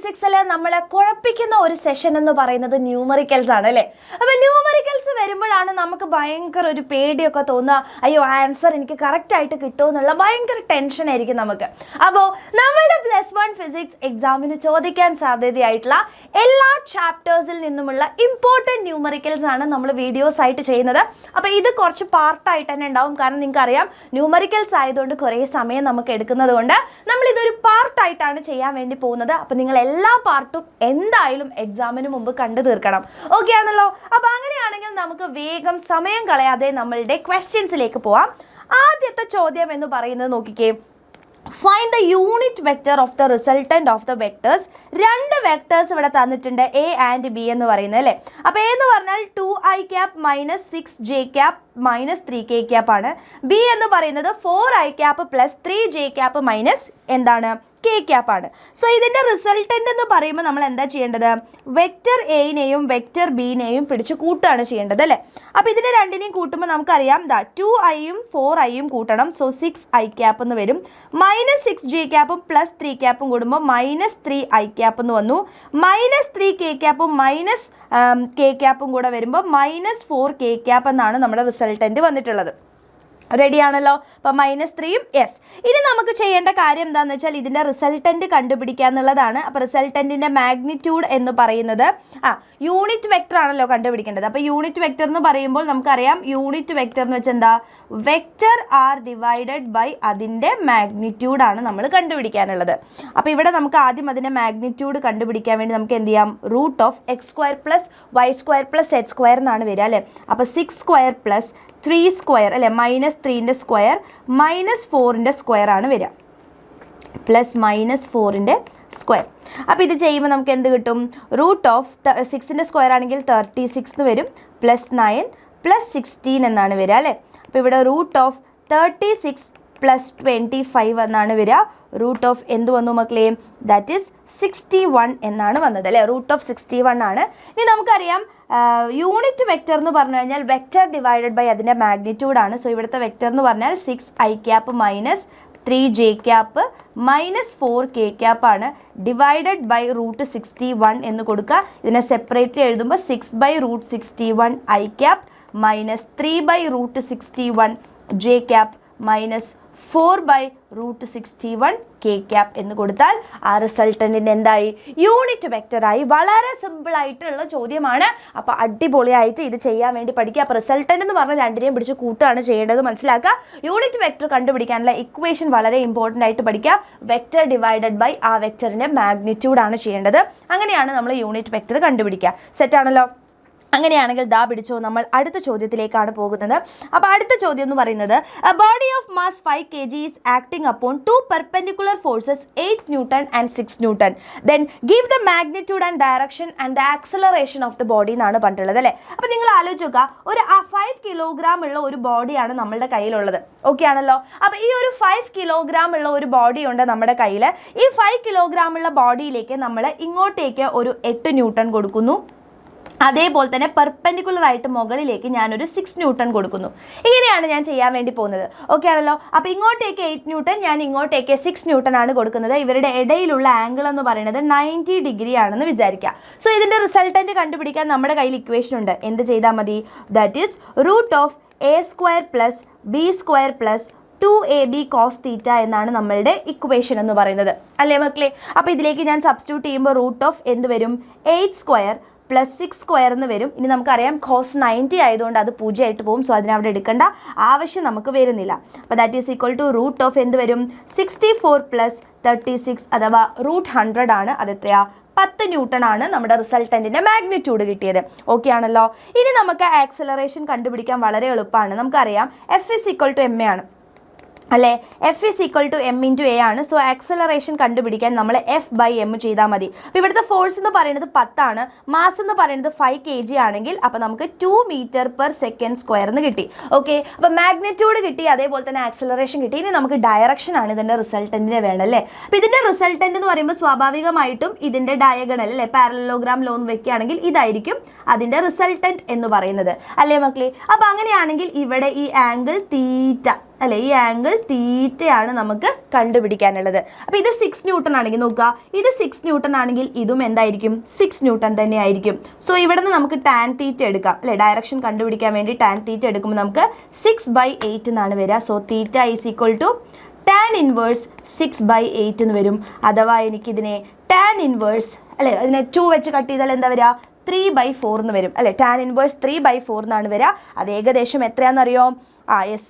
ഫിസിക്സിൽ നമ്മളെ കുഴപ്പിക്കുന്ന ഒരു സെഷൻ എന്ന് പറയുന്നത് ന്യൂമറിക്കൽസ് ആണ് അല്ലേ. അപ്പോൾ ന്യൂമറിക്കൽസ് വരുമ്പോഴാണ് നമുക്ക് ഭയങ്കര ഒരു പേടിയൊക്കെ തോന്നുക. അയ്യോ ആൻസർ എനിക്ക് കറക്റ്റായിട്ട് കിട്ടുമോ എന്നുള്ള ഭയങ്കര ടെൻഷനായിരിക്കും നമുക്ക്. അപ്പോൾ നമ്മളുടെ +1 ഫിസിക്സ് എക്സാമിന് ചോദിക്കാൻ സാധ്യതയായിട്ടുള്ള എല്ലാ ചാപ്റ്റേഴ്സിൽ നിന്നുമുള്ള ഇമ്പോർട്ടൻറ്റ് ന്യൂമറിക്കൽസ് ആണ് നമ്മൾ വീഡിയോസ് ആയിട്ട് ചെയ്യുന്നത്. അപ്പോൾ ഇത് കുറച്ച് പാർട്ടായിട്ട് തന്നെ ഉണ്ടാവും. കാരണം നിങ്ങൾക്കറിയാം ന്യൂമറിക്കൽസ് ആയതുകൊണ്ട് കുറേ സമയം നമുക്ക് എടുക്കുന്നത് കൊണ്ട് നമ്മളിതൊരു പാർട്ടായിട്ടാണ് ചെയ്യാൻ വേണ്ടി പോകുന്നത്. അപ്പോൾ നിങ്ങൾ എല്ലാ പാർട്ടും എന്തായാലും എക്സാമിന് മുമ്പ് കണ്ടു തീർക്കണം. ഓക്കെ ആണല്ലോ. അപ്പോൾ അങ്ങനെയാണെങ്കിൽ നമുക്ക് വേഗം സമയം കളയാതെ നമ്മളുടെ ക്വസ്റ്റ്യൻസിലേക്ക് പോവാം. ആദ്യത്തെ ചോദ്യം എന്ന് പറയുന്നത് നോക്കിക്കേ, find the unit vector of the resultant of the vectors. രണ്ട് വെക്ടേഴ്സ് ഇവിടെ തന്നിട്ടുണ്ട്, എ ആൻഡ് ബി എന്ന് പറയുന്നത് അല്ലേ. അപ്പോൾ എ എന്ന് പറഞ്ഞാൽ 2i cap minus 6j cap minus 3k cap ആണ്. ബി എന്ന് പറയുന്നത് 4i cap plus 3j cap minus എന്താണ് k ക്യാപ്പ് ആണ്. സോ ഇതിൻ്റെ റിസൾട്ടൻ്റ് എന്ന് പറയുമ്പോൾ നമ്മൾ എന്താ ചെയ്യേണ്ടത്? വെക്റ്റർ എനെയും വെക്റ്റർ ബിനെയും പിടിച്ച് കൂട്ടുകയാണ് ചെയ്യേണ്ടത് അല്ലേ. അപ്പോൾ ഇതിനെ രണ്ടിനെയും കൂട്ടുമ്പോൾ നമുക്കറിയാം 2iയും 4iയും കൂട്ടണം. സോ 6i ക്യാപ്പ് എന്ന് വരും. മൈനസ് 6j ക്യാപ്പും പ്ലസ് 3 ക്യാപ്പും കൂടുമ്പോൾ മൈനസ് 3i ക്യാപ്പ് എന്ന് വന്നു. മൈനസ് 3k ക്യാപ്പും മൈനസ് k ക്യാപ്പും കൂടെ വരുമ്പോൾ മൈനസ് 4k ക്യാപ്പ് എന്നാണ് നമ്മുടെ റിസൾട്ടൻ്റ് വന്നിട്ടുള്ളത്. റെഡിയാണല്ലോ. അപ്പോൾ -3യും യെസ്. ഇനി നമുക്ക് ചെയ്യേണ്ട കാര്യം എന്താണെന്ന് വെച്ചാൽ ഇതിൻ്റെ റിസൾട്ടൻ്റ് കണ്ടുപിടിക്കുക എന്നുള്ളതാണ്. അപ്പോൾ റിസൾട്ടൻറ്റിൻ്റെ മാഗ്നിറ്റ്യൂഡ് എന്ന് പറയുന്നത് യൂണിറ്റ് വെക്റ്റർ ആണല്ലോ കണ്ടുപിടിക്കേണ്ടത്. അപ്പോൾ യൂണിറ്റ് വെക്റ്റർ എന്ന് പറയുമ്പോൾ നമുക്കറിയാം യൂണിറ്റ് വെക്റ്റർ എന്ന് വെച്ചാൽ എന്താ? വെക്റ്റർ ആർ ഡിവൈഡഡ് ബൈ അതിൻ്റെ മാഗ്നിറ്റ്യൂഡാണ് നമ്മൾ കണ്ടുപിടിക്കാനുള്ളത്. അപ്പോൾ ഇവിടെ നമുക്ക് ആദ്യം അതിൻ്റെ മാഗ്നിറ്റ്യൂഡ് കണ്ടുപിടിക്കാൻ വേണ്ടി നമുക്ക് എന്ത് ചെയ്യാം? √(x² + y² + z² എന്നാണ് വരിക അല്ലേ. അപ്പോൾ 6² + 3² അല്ലേ, -3ൻ്റെ സ്ക്വയർ -4ൻ്റെ സ്ക്വയർ ആണ് വരിക, പ്ലസ് -4ൻ്റെ സ്ക്വയർ. അപ്പോൾ ഇത് ചെയ്യുമ്പോൾ നമുക്ക് എന്ത് കിട്ടും? √6ൻ്റെ സ്ക്വയർ ആണെങ്കിൽ 36 എന്ന് വരും, +9 + 16 എന്നാണ് വരിക അല്ലേ. അപ്പോൾ ഇവിടെ √36 + 25 എന്നാണ് വരിക. എന്ത് വന്നു മക്കളെ? ദാറ്റ് ഈസ് 61 എന്നാണ് വന്നത് അല്ലേ. √61 ആണ്. ഇനി നമുക്കറിയാം യൂണിറ്റ് വെക്റ്റർ എന്ന് പറഞ്ഞു കഴിഞ്ഞാൽ വെക്റ്റർ ഡിവൈഡഡ് ബൈ അതിൻ്റെ മാഗ്നിറ്റ്യൂഡാണ്. സോ ഇവിടുത്തെ വെക്റ്റർ എന്ന് പറഞ്ഞാൽ 6i cap minus 3j cap minus 4k cap ആണ്. ഡിവൈഡഡ് ബൈ √61 എന്ന് കൊടുക്കുക. ഇതിനെ സെപ്പറേറ്റ്ലി എഴുതുമ്പോൾ 6/√61i cap minus 3/√61j cap minus 4/√61k cap എന്ന് കൊടുത്താൽ ആ റിസൾട്ടൻറ്റിൻ്റെ എന്തായി? യൂണിറ്റ് വെക്റ്ററായി. വളരെ സിമ്പിളായിട്ടുള്ള ചോദ്യമാണ്. അപ്പോൾ അടിപൊളിയായിട്ട് ഇത് ചെയ്യാൻ വേണ്ടി പഠിക്കുക. അപ്പോൾ റിസൾട്ടൻ്റ് എന്ന് പറഞ്ഞാൽ രണ്ടിനെയും പിടിച്ച് കൂട്ടുകയാണ് ചെയ്യേണ്ടത്, മനസ്സിലാക്കുക. യൂണിറ്റ് വെക്റ്റർ കണ്ടുപിടിക്കാനുള്ള ഇക്വേഷൻ വളരെ ഇമ്പോർട്ടൻ്റ് ആയിട്ട് പഠിക്കുക. വെക്റ്റർ ഡിവൈഡഡ് ബൈ ആ വെക്റ്ററിൻ്റെ മാഗ്നിറ്റ്യൂഡാണ് ചെയ്യേണ്ടത്. അങ്ങനെയാണ് നമ്മൾ യൂണിറ്റ് വെക്റ്റർ കണ്ടുപിടിക്കുക. സെറ്റാണല്ലോ. അങ്ങനെയാണെങ്കിൽ ദാ പിടിച്ചോ, നമ്മൾ അടുത്ത ചോദ്യത്തിലേക്കാണ് പോകുന്നത്. അപ്പോൾ അടുത്ത ചോദ്യം എന്ന് പറയുന്നത് A body of mass 5 kg is acting upon 2 perpendicular forces 8 newton and 6 newton. Then give the magnitude and direction and the acceleration of the body എന്നാണ് പറഞ്ഞിട്ടുള്ളത് അല്ലേ. അപ്പോൾ നിങ്ങൾ ആലോചിക്കുക, ഒരു 5 കിലോഗ്രാം ഉള്ള ഒരു ബോഡിയാണ് നമ്മളുടെ കയ്യിലുള്ളത്. ഓക്കെ ആണല്ലോ. അപ്പോൾ ഈ ഒരു 5 കിലോഗ്രാം ഉള്ള ഒരു ബോഡി ഉണ്ട് നമ്മുടെ കയ്യിൽ. ഈ 5 കിലോഗ്രാം ഉള്ള ബോഡിയിലേക്ക് നമ്മൾ ഇങ്ങോട്ടേക്ക് ഒരു 8 ന്യൂട്ടൺ കൊടുക്കുന്നു. അതേപോലെ തന്നെ പെർപെൻഡിക്കുലർ ആയിട്ട് മുകളിലേക്ക് ഞാനൊരു 6 ന്യൂട്ടൺ കൊടുക്കുന്നു. ഇങ്ങനെയാണ് ഞാൻ ചെയ്യാൻ വേണ്ടി പോകുന്നത്. ഓക്കെ ആണല്ലോ. അപ്പോൾ ഇങ്ങോട്ടേക്ക് 8 ന്യൂട്ടൺ, ഞാൻ ഇങ്ങോട്ടേക്ക് 6 ന്യൂട്ടൺ ആണ് കൊടുക്കുന്നത്. ഇവരുടെ ഇടയിലുള്ള ആംഗിൾ എന്ന് പറയുന്നത് 90 ഡിഗ്രി ആണെന്ന് വിചാരിക്കുക. സോ ഇതിൻ്റെ റിസൾട്ടൻറ്റ് കണ്ടുപിടിക്കാൻ നമ്മുടെ കയ്യിൽ ഇക്വേഷൻ ഉണ്ട്. എന്ത് ചെയ്താൽ മതി? That is √(a² + b² + 2ab cos θ എന്നാണ് നമ്മളുടെ ഇക്വേഷൻ എന്ന് പറയുന്നത് അല്ലേ മക്കളെ. അപ്പോൾ ഇതിലേക്ക് ഞാൻ സബ്സ്റ്റിറ്റ്യൂട്ട് ചെയ്യുമ്പോൾ എന്ത് വരും? 8² + 6² എന്ന് വരും. ഇനി നമുക്കറിയാം cos 90 ആയതുകൊണ്ട് അത് 0 ആയിട്ട് പോകും. സോ അതിനവിടെ എടുക്കേണ്ട ആവശ്യം നമുക്ക് വരുന്നില്ല. അപ്പോൾ ദാറ്റ് ഈസ് ഈക്വൽ ടു എന്ത് വരും? 64 + 36 അഥവാ √100 ആണ്. അത് എത്രയാ? 10 ന്യൂട്ടൺ ആണ് നമ്മുടെ റിസൾട്ടൻറ്റിൻ്റെ മാഗ്നിറ്റ്യൂഡ് കിട്ടിയത്. ഓക്കെ ആണല്ലോ. ഇനി നമുക്ക് ആക്സലറേഷൻ കണ്ടുപിടിക്കാൻ വളരെ എളുപ്പമാണ്. നമുക്കറിയാം F = ma ആണ് അല്ലേ. F = m × a ആണ്. സോ ആക്സലറേഷൻ കണ്ടുപിടിക്കാൻ നമ്മൾ F/m ചെയ്താൽ മതി. അപ്പോൾ ഇവിടുത്തെ ഫോഴ്സ് എന്ന് പറയുന്നത് 10 ആണ്. മാസ് എന്ന് പറയുന്നത് 5 kg ആണെങ്കിൽ അപ്പോൾ നമുക്ക് 2 m/s² എന്ന് കിട്ടി. ഓക്കെ. അപ്പോൾ മാഗ്നിറ്റ്യൂഡ് കിട്ടി, അതേപോലെ തന്നെ ആക്സലറേഷൻ കിട്ടി. ഇനി നമുക്ക് ഡയറക്ഷൻ ആണ് ഇതിൻ്റെ റിസൾട്ടൻറ്റിനെ വേണം അല്ലേ. അപ്പോൾ ഇതിൻ്റെ റിസൾട്ടൻറ്റ് എന്ന് പറയുമ്പോൾ സ്വാഭാവികമായിട്ടും ഇതിൻ്റെ ഡയഗണൽ അല്ലേ, പാരലലോഗ്രാം ലോ എന്ന് വെക്കുകയാണെങ്കിൽ ഇതായിരിക്കും അതിൻ്റെ റിസൾട്ടൻറ്റ് എന്ന് പറയുന്നത് അല്ലേ മക്കളെ. അപ്പോൾ അങ്ങനെയാണെങ്കിൽ ഇവിടെ ഈ ആംഗിൾ തീറ്റ അല്ലെ, ഈ ആംഗിൾ തീറ്റയാണ് നമുക്ക് കണ്ടുപിടിക്കാനുള്ളത്. അപ്പോൾ ഇത് 6 ന്യൂട്ടൺ ആണെങ്കിൽ നോക്കുക, ഇത് 6 ന്യൂട്ടൺ ആണെങ്കിൽ ഇതും എന്തായിരിക്കും 6 ന്യൂട്ടൺ തന്നെ ആയിരിക്കും. സോ ഇവിടെ നിന്ന് നമുക്ക് ടാൻ തീറ്റ എടുക്കാം അല്ലെ, ഡയറക്ഷൻ കണ്ടുപിടിക്കാൻ വേണ്ടി ടാൻ തീറ്റ എടുക്കുമ്പോൾ നമുക്ക് 6/8 എന്നാണ് വരിക. So theta is equal to tan inverse 6/8 എന്ന് വരും. അഥവാ എനിക്കിതിനെ ടാൻ ഇൻവേഴ്സ് അല്ലെ, അതിനെ 2 വെച്ച് കട്ട് ചെയ്താൽ എന്താ വരിക 3/4 എന്ന് വരും അല്ലെ. ടാൻ ഇൻവേഴ്സ് 3/4 എന്നാണ് വരിക. അത് ഏകദേശം എത്രയാണെന്നറിയോ? യെസ്,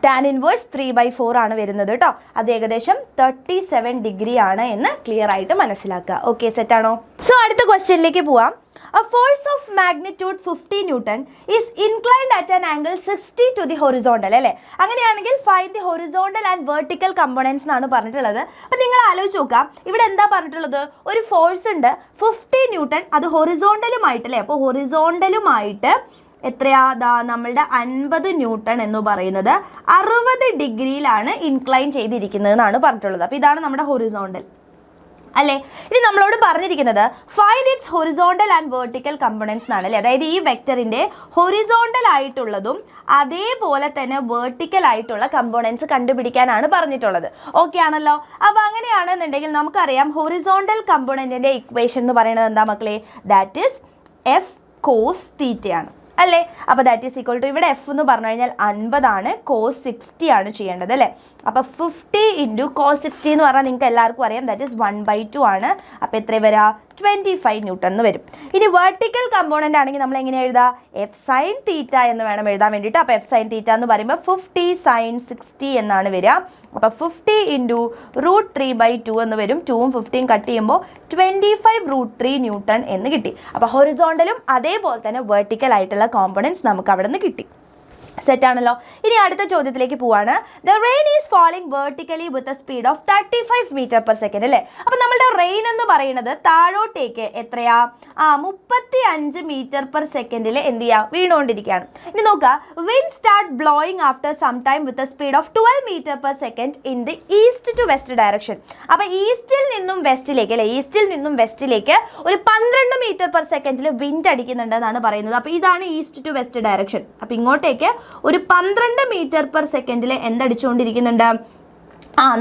ടാൻ ഇൻവേഴ്സ് 3/4 ആണ് വരുന്നത് കേട്ടോ. അത് ഏകദേശം 37 ഡിഗ്രി ആണ് എന്ന് ക്ലിയർ ആയിട്ട് മനസ്സിലാക്കുക. ഓക്കെ, സെറ്റാണോ? സോ അടുത്ത ക്വസ്റ്റ്യനിലേക്ക് പോവാം. A force of magnitude 50 Newton is inclined at an angle 60 to the horizontal അല്ലേ. അങ്ങനെയാണെങ്കിൽ find the horizontal and vertical components എന്നാണ് പറഞ്ഞിട്ടുള്ളത്. അപ്പം നിങ്ങൾ ആലോചിച്ച് നോക്കാം, ഇവിടെ എന്താ പറഞ്ഞിട്ടുള്ളത്? ഒരു ഫോഴ്സ് ഉണ്ട് 50 ന്യൂട്ടൺ, അത് ഹൊറിസോണ്ടലുമായിട്ട് അല്ലേ. അപ്പോൾ ഹൊറിസോണ്ടലുമായിട്ട് എത്രയാ? നമ്മളുടെ 50 ന്യൂട്ടൺ എന്ന് പറയുന്നത് 60 ഡിഗ്രിയിലാണ് ഇൻക്ലൈൻ ചെയ്തിരിക്കുന്നത് എന്നാണ് പറഞ്ഞിട്ടുള്ളത്. അപ്പോൾ ഇതാണ് നമ്മുടെ ഹൊറിസോണ്ടൽ അല്ലേ. ഇനി നമ്മളോട് പറഞ്ഞിരിക്കുന്നത് find it's horizontal and vertical components എന്നാണ് അല്ലേ. അതായത് ഈ വെക്ടറിൻ്റെ ഹൊറിസോണ്ടൽ ആയിട്ടുള്ളതും അതേപോലെ തന്നെ വെർട്ടിക്കൽ ആയിട്ടുള്ള കമ്പോണൻസ് കണ്ടുപിടിക്കാനാണ് പറഞ്ഞിട്ടുള്ളത്. ഓക്കെ ആണല്ലോ. അപ്പോൾ അങ്ങനെയാണെന്നുണ്ടെങ്കിൽ നമുക്കറിയാം ഹൊറിസോണ്ടൽ കമ്പോണൻറ്റിൻ്റെ ഇക്വേഷൻ എന്ന് പറയുന്നത് എന്താ മക്കളെ? ദാറ്റ് ഈസ് എഫ് കോസ് തീറ്റയാണ് അല്ലേ. അപ്പോൾ ദാറ്റ് ഈസ് ഈക്വൽ ടു, ഇവിടെ എഫ് എന്ന് പറഞ്ഞു കഴിഞ്ഞാൽ 50 ആണ്, കോസ് 60 ആണ് ചെയ്യേണ്ടത് അല്ലേ. അപ്പോൾ 50 ഇൻറ്റു കോസ് 60 എന്ന് പറഞ്ഞാൽ നിങ്ങൾക്ക് എല്ലാവർക്കും അറിയാം ദാറ്റ് ഈസ് 1/2 ആണ്. അപ്പോൾ എത്ര വരാ? 25 ന്യൂട്ടൺ എന്ന് വരും. ഇനി വെർട്ടിക്കൽ കമ്പോണൻ്റ് ആണെങ്കിൽ നമ്മൾ എങ്ങനെ എഴുതാം? എഫ് സൈൻ തീറ്റ എന്ന് വേണം എഴുതാൻ വേണ്ടിയിട്ട്. അപ്പോൾ എഫ് സൈൻ തീറ്റ എന്ന് പറയുമ്പോൾ 50 സൈൻ 60 എന്നാണ് വരിക. അപ്പോൾ 50 ഇൻറ്റു √3/2 എന്ന് വരും. 2ഉം 50ഉം കട്ട് ചെയ്യുമ്പോൾ 25 √3 ന്യൂട്ടൺ എന്ന് കിട്ടി. അപ്പോൾ ഹൊറിസോണ്ടലും അതേപോലെ തന്നെ വെർട്ടിക്കൽ ആയിട്ടുള്ള കോമ്പണൻസ് നമുക്ക് അവിടെ നിന്ന് കിട്ടി. സെറ്റാണല്ലോ. ഇനി അടുത്ത ചോദ്യത്തിലേക്ക് പോവാണ്. The rain is falling vertically with a speed of 35 metre per second അല്ലേ. അപ്പോൾ നമ്മളുടെ റെയിൻ എന്ന് പറയുന്നത് താഴോട്ടേക്ക് എത്രയാ? 35 മീറ്റർ പെർ സെക്കൻഡിൽ എന്ത് ചെയ്യുക? വീണുകൊണ്ടിരിക്കുകയാണ്. ഇനി നോക്കുക, wind start blowing after some time with a speed of 12 metre per second in the east to west direction. അപ്പോൾ ഈസ്റ്റിൽ നിന്നും വെസ്റ്റിലേക്ക് അല്ലേ, ഈസ്റ്റിൽ നിന്നും വെസ്റ്റിലേക്ക് ഒരു 12 മീറ്റർ പെർ സെക്കൻഡിൽ വിൻഡ് അടിക്കുന്നുണ്ടെന്നാണ് പറയുന്നത്. അപ്പോൾ ഇതാണ് ഈസ്റ്റ് ടു വെസ്റ്റ് ഡയറക്ഷൻ. അപ്പോൾ ഇങ്ങോട്ടേക്ക് ഒരു 12 മീറ്റർ പെർ സെക്കൻഡിൽ എന്തടിച്ചുകൊണ്ടിരിക്കുന്നുണ്ട്?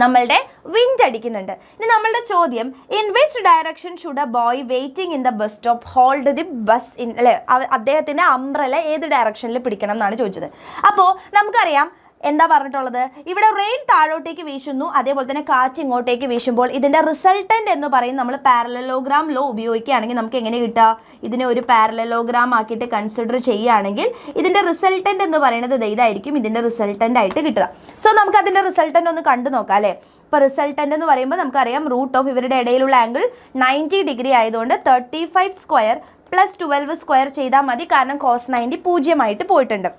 നമ്മളുടെ വിൻഡ് അടിക്കുന്നുണ്ട്. ഇനി നമ്മളുടെ ചോദ്യം, in which direction should A boy waiting in the bus stop hold the bus in അല്ലേ. അദ്ദേഹത്തിൻ്റെ അംബ്രല ഏത് ഡയറക്ഷനിൽ പിടിക്കണം എന്നാണ് ചോദിച്ചത്. അപ്പോൾ നമുക്കറിയാം എന്താ പറഞ്ഞിട്ടുള്ളത്? ഇവിടെ റെയിൻ താഴോട്ടേക്ക് വീശുന്നു, അതേപോലെ തന്നെ കാറ്റ് ഇങ്ങോട്ടേക്ക് വീശുമ്പോൾ ഇതിൻ്റെ റിസൾട്ടൻ്റ് എന്ന് പറയും നമ്മൾ പാരലലോഗ്രാം ലോ ഉപയോഗിക്കുകയാണെങ്കിൽ നമുക്ക് എങ്ങനെ കിട്ടുക? ഇതിനെ ഒരു പാരലലോഗ്രാം ആക്കിയിട്ട് കൺസിഡർ ചെയ്യുകയാണെങ്കിൽ ഇതിൻ്റെ റിസൾട്ടൻ്റ് എന്ന് പറയുന്നത് ഇതായിരിക്കും ഇതിൻ്റെ റിസൾട്ടൻ്റ് ആയിട്ട് കിട്ടുക. സോ നമുക്ക് അതിൻ്റെ റിസൾട്ടൻ്റ് ഒന്ന് കണ്ടു നോക്കാം അല്ലേ. ഇപ്പോൾ റിസൾട്ടൻ്റ് എന്ന് പറയുമ്പോൾ നമുക്കറിയാം റൂട്ട് ഓഫ് ഇവരുടെ ഇടയിലുള്ള ആംഗിൾ 90 ഡിഗ്രി ആയതുകൊണ്ട് 35 സ്ക്വയർ പ്ലസ് 12 സ്ക്വയർ ചെയ്താൽ മതി. കാരണം കോസ് 90 0 പോയിട്ടുണ്ട്.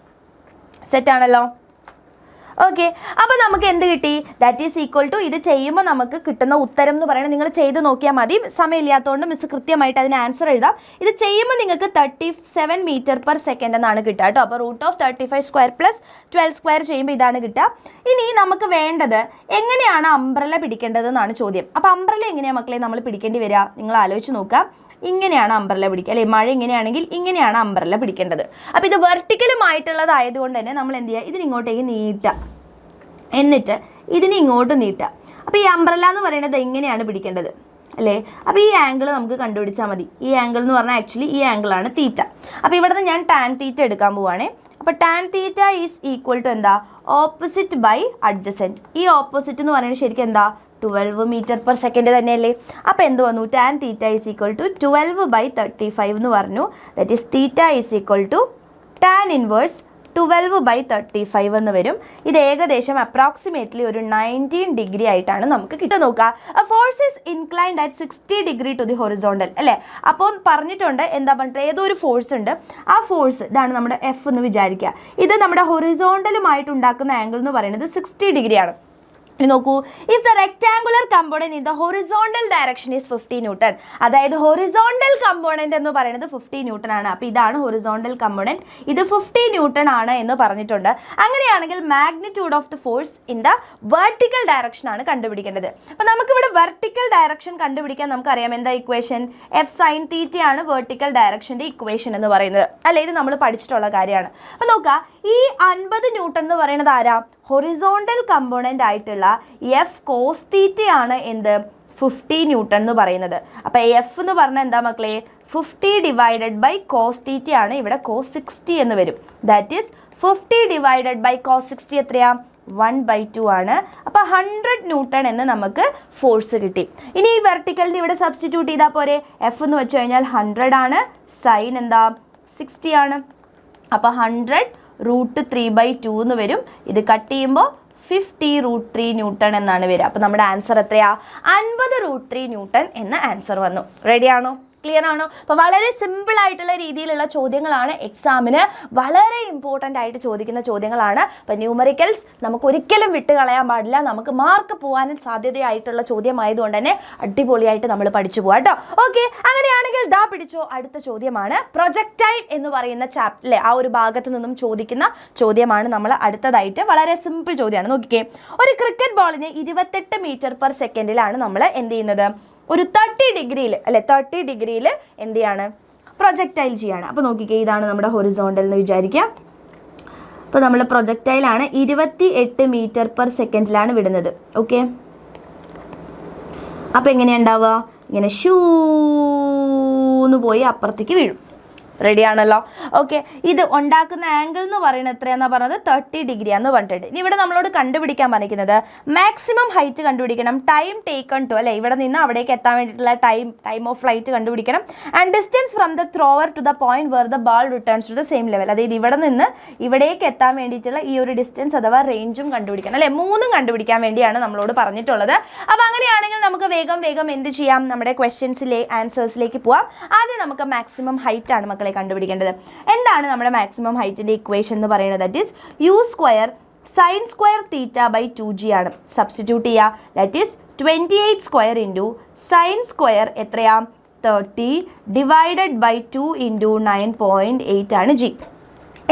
സെറ്റാണല്ലോ. ഓക്കെ, അപ്പോൾ നമുക്ക് എന്ത് കിട്ടി? ദാറ്റ് ഈസ് ഈക്വൽ ടു, ഇത് ചെയ്യുമ്പോൾ നമുക്ക് കിട്ടുന്ന ഉത്തരം എന്ന് പറയുന്നത് നിങ്ങൾ ചെയ്ത് നോക്കിയാൽ മതി. സമയമില്ലാത്തതുകൊണ്ട് മിസ് കൃത്യമായിട്ട് അതിന് ആൻസർ എഴുതാം. ഇത് ചെയ്യുമ്പോൾ നിങ്ങൾക്ക് 37 മീറ്റർ പെർ സെക്കൻഡ് എന്നാണ് കിട്ടുക കേട്ടോ. അപ്പോൾ root of 35 square plus 12 square ചെയ്യുമ്പോൾ ഇതാണ് കിട്ടുക. ഇനി നമുക്ക് വേണ്ടത് എങ്ങനെയാണ് അംബ്രല പിടിക്കേണ്ടതെന്നാണ് ചോദ്യം. അപ്പോൾ അംബ്രല എങ്ങനെയാണ് മക്കളെ നമ്മൾ പിടിക്കേണ്ടി വരിക? നിങ്ങൾ ആലോചിച്ച് നോക്കുക. ഇങ്ങനെയാണ് അംബ്രല പിടിക്കുക അല്ലേ. മഴ ഇങ്ങനെയാണെങ്കിൽ ഇങ്ങനെയാണ് അംബ്രല പിടിക്കേണ്ടത്. അപ്പോൾ ഇത് വെർട്ടിക്കലുമായിട്ടുള്ളതായതുകൊണ്ട് തന്നെ നമ്മൾ എന്ത് ചെയ്യുക? ഇതിനിങ്ങോട്ടേക്ക് നീട്ടുക, എന്നിട്ട് ഇതിന് ഇങ്ങോട്ട് നീട്ടുക. അപ്പോൾ ഈ അംബ്രല എന്ന് പറയുന്നത് ഇങ്ങനെയാണ് പിടിക്കേണ്ടത് അല്ലേ. അപ്പോൾ ഈ ആംഗിൾ നമുക്ക് കണ്ടുപിടിച്ചാൽ മതി. ഈ ആംഗിൾ എന്ന് പറഞ്ഞാൽ ആക്ച്വലി ഈ ആംഗിളാണ് തീറ്റ. അപ്പോൾ ഇവിടെ നിന്ന് ഞാൻ ടാൻ തീറ്റ എടുക്കാൻ പോവുകയാണേ. അപ്പോൾ tan theta is equal to എന്താ? Opposite by adjacent. ഈ ഓപ്പോസിറ്റ് എന്ന് പറയുന്നത് ശരിക്കും എന്താ? 12 മീറ്റർ പെർ സെക്കൻഡ് തന്നെയല്ലേ. അപ്പോൾ എന്ത് വന്നു? Tan theta is equal to 12/35 എന്ന് പറഞ്ഞു. That is theta is equal to tan inverse 12/35 എന്ന് വരും. ഇത് ഏകദേശം അപ്രോക്സിമേറ്റ്ലി ഒരു 19 ഡിഗ്രി ആയിട്ടാണ് നമുക്ക് കിട്ടുക. നോക്കുക, a force is inclined at 60 degree to the horizontal അല്ലേ. അപ്പോൾ പറഞ്ഞിട്ടുണ്ട് എന്താ പറഞ്ഞിട്ട് ഏതോ ഒരു ഫോഴ്സ് ഉണ്ട്. ആ ഫോഴ്സ് ഇതാണ് നമ്മുടെ എഫ് എന്ന് വിചാരിക്കുക. ഇത് നമ്മുടെ ഹൊറിസോണ്ടലുമായിട്ട് ഉണ്ടാക്കുന്ന ആംഗിൾ എന്ന് പറയുന്നത് 60 ഡിഗ്രിയാണ്. നോക്കൂ, if the rectangular component in the horizontal direction is 50 newton. അതായത് ഹൊറിസോണ്ടൽ കമ്പോണൻറ്റ് എന്ന് പറയുന്നത് 50 ന്യൂട്ടൺ ആണ്. അപ്പോൾ ഇതാണ് ഹൊറിസോണ്ടൽ കമ്പോണൻറ്റ്, ഇത് 50 ന്യൂട്ടൺ ആണ് എന്ന് പറഞ്ഞിട്ടുണ്ട്. അങ്ങനെയാണെങ്കിൽ magnitude of the force in the vertical direction ആണ് കണ്ടുപിടിക്കേണ്ടത്. അപ്പോൾ നമുക്കിവിടെ വെർട്ടിക്കൽ ഡയറക്ഷൻ കണ്ടുപിടിക്കാൻ നമുക്കറിയാം എന്താ ഇക്വേഷൻ? എഫ് സൈൻ തീറ്റയാണ് വെർട്ടിക്കൽ ഡയറക്ഷൻ്റെ ഇക്വേഷൻ എന്ന് പറയുന്നത് അല്ലേ. ഇത് നമ്മൾ പഠിച്ചിട്ടുള്ള കാര്യമാണ്. അപ്പോൾ നോക്കുക, ഈ 50 ന്യൂട്ടൺ എന്ന് പറയുന്നത് ആരാ? ഹൊറിസോണ്ടൽ കമ്പോണൻ്റ് ആയിട്ടുള്ള എഫ് കോസ് തീറ്റയാണ് എന്ത് 50 ന്യൂട്ടൺ എന്ന് പറയുന്നത്. അപ്പോൾ എഫ് എന്ന് പറഞ്ഞാൽ എന്താ മക്കളെ 50 ഡിവൈഡഡ് ബൈ കോസ് തീറ്റയാണ്, ഇവിടെ കോസ് 60 എന്ന് വരും. That is 50 divided by cos 60 എത്രയാ 1/2 ആണ്. അപ്പോൾ 100 ന്യൂട്ടൺ എന്ന് നമുക്ക് ഫോഴ്സ് കിട്ടി. ഇനി ഈ വെർട്ടിക്കലിന് ഇവിടെ സബ്സ്റ്റിറ്റ്യൂട്ട് ചെയ്താൽ പോരെ. എഫ് എന്ന് വെച്ച് കഴിഞ്ഞാൽ 100 ആണ്, സൈൻ എന്താ 60 ആണ്. അപ്പോൾ 100 √3/2 എന്ന് വരും. ഇത് കട്ട് ചെയ്യുമ്പോൾ 50 √3 ന്യൂട്ടൺ എന്നാണ് വരിക. അപ്പോൾ നമ്മുടെ ആൻസർ എത്രയാ 50 √3 ന്യൂട്ടൺ എന്ന ആൻസർ വന്നു. റെഡിയാണോ? ക്ലിയർ ആണോ? അപ്പോൾ വളരെ സിമ്പിൾ ആയിട്ടുള്ള രീതിയിലുള്ള ചോദ്യങ്ങളാണ്, എക്സാമിന് വളരെ ഇമ്പോർട്ടൻ്റ് ആയിട്ട് ചോദിക്കുന്ന ചോദ്യങ്ങളാണ്. അപ്പോൾ ന്യൂമറിക്കൽസ് നമുക്ക് ഒരിക്കലും വിട്ട് കളയാൻ പാടില്ല. നമുക്ക് മാർക്ക് പോകാനും സാധ്യതയായിട്ടുള്ള ചോദ്യമായതുകൊണ്ട് തന്നെ അടിപൊളിയായിട്ട് നമ്മൾ പഠിച്ചു പോകാം കേട്ടോ. ഓക്കെ, അങ്ങനെയാണെങ്കിൽ ദാ പിടിച്ചോ, അടുത്ത ചോദ്യമാണ് പ്രൊജക്ടൈൽ എന്ന് പറയുന്ന ചാപ്റ്ററിലെ ആ ഒരു ഭാഗത്ത് നിന്നും ചോദിക്കുന്ന ചോദ്യമാണ് നമ്മൾ അടുത്തതായിട്ട്. വളരെ സിമ്പിൾ ചോദ്യമാണ്. നോക്കിക്കേ, ഒരു ക്രിക്കറ്റ് ബോളിന് 28 മീറ്റർ/സെക്കൻഡിലാണ് നമ്മൾ എന്ത് ചെയ്യുന്നത്, ഒരു 30 ഡിഗ്രിയിൽ അല്ലെ 30 ഡിഗ്രിയിൽ എന്ത് ചെയ്യാണ്, പ്രൊജക്ടൈൽ ചെയ്യാണ്. അപ്പോൾ നോക്കിക്കേ, ഇതാണ് നമ്മുടെ ഹൊറിസോണ്ടൽ എന്ന് വിചാരിക്കാം. അപ്പോൾ നമ്മൾ പ്രൊജക്ടൈലാണ് 28 മീറ്റർ/സെക്കൻഡിലാണ് വിടുന്നത്. ഓക്കെ, അപ്പോൾ എങ്ങനെയാണ് ഉണ്ടാവുക, ഇങ്ങനെ ഷൂന്ന് പോയി അപ്പുറത്തേക്ക് വീഴും. റെഡി ആണല്ലോ? ഓക്കെ, ഇത് ഉണ്ടാക്കുന്ന ആംഗിൾ എന്ന് പറയുന്നത് എത്രയാണെന്നാണ് പറഞ്ഞത് 30 ഡിഗ്രിയാന്ന് പറഞ്ഞിട്ടുണ്ട്. ഇനി ഇവിടെ നമ്മളോട് കണ്ടുപിടിക്കാൻ പറഞ്ഞിരിക്കുന്നത് മാക്സിമം ഹൈറ്റ് കണ്ടുപിടിക്കണം, ടൈം ടേക്കൺ ടു അല്ലേ, ഇവിടെ നിന്ന് അവിടേക്ക് എത്താൻ വേണ്ടിയിട്ടുള്ള ടൈം ഓഫ് ഫ്ലൈറ്റ് കണ്ടുപിടിക്കണം, and distance from the thrower to the point where the ball returns to the same level. അതായത് ഇവിടെ നിന്ന് ഇവിടേക്ക് എത്താൻ വേണ്ടിയിട്ടുള്ള ഈ ഒരു ഡിസ്റ്റൻസ് അഥവാ റേഞ്ചും കണ്ടുപിടിക്കണം അല്ലേ. മൂന്നും കണ്ടുപിടിക്കാൻ വേണ്ടിയാണ് നമ്മളോട് പറഞ്ഞിട്ടുള്ളത്. അപ്പോൾ അങ്ങനെയാണെങ്കിൽ നമുക്ക് വേഗം എന്ത് ചെയ്യാം, നമ്മുടെ ക്വസ്റ്റ്യൻസിലെ ആൻസേഴ്സിലേക്ക് പോവാം. ആദ്യം നമുക്ക് മാക്സിമം ഹൈറ്റ് ആണ് മക്കളെ കണ്ടുപിടിക്കേണ്ടത്. എന്താണ് നമ്മുടെ മാക്സിമം ഹൈറ്റിന്റെ ഇക്വേഷൻ എന്ന് പറയുന്നത്? That is u² sin² θ/2g ആണ്. സബ്സ്റ്റിറ്റ്യൂട്ട് ചെയ്യുക. ദാറ്റ് ഈസ് 28² ഇൻറ്റു sin² എത്രയാ 30 ഡിവൈഡഡ് ബൈ 2 ഇൻറ്റു 9.8 ആണ് g.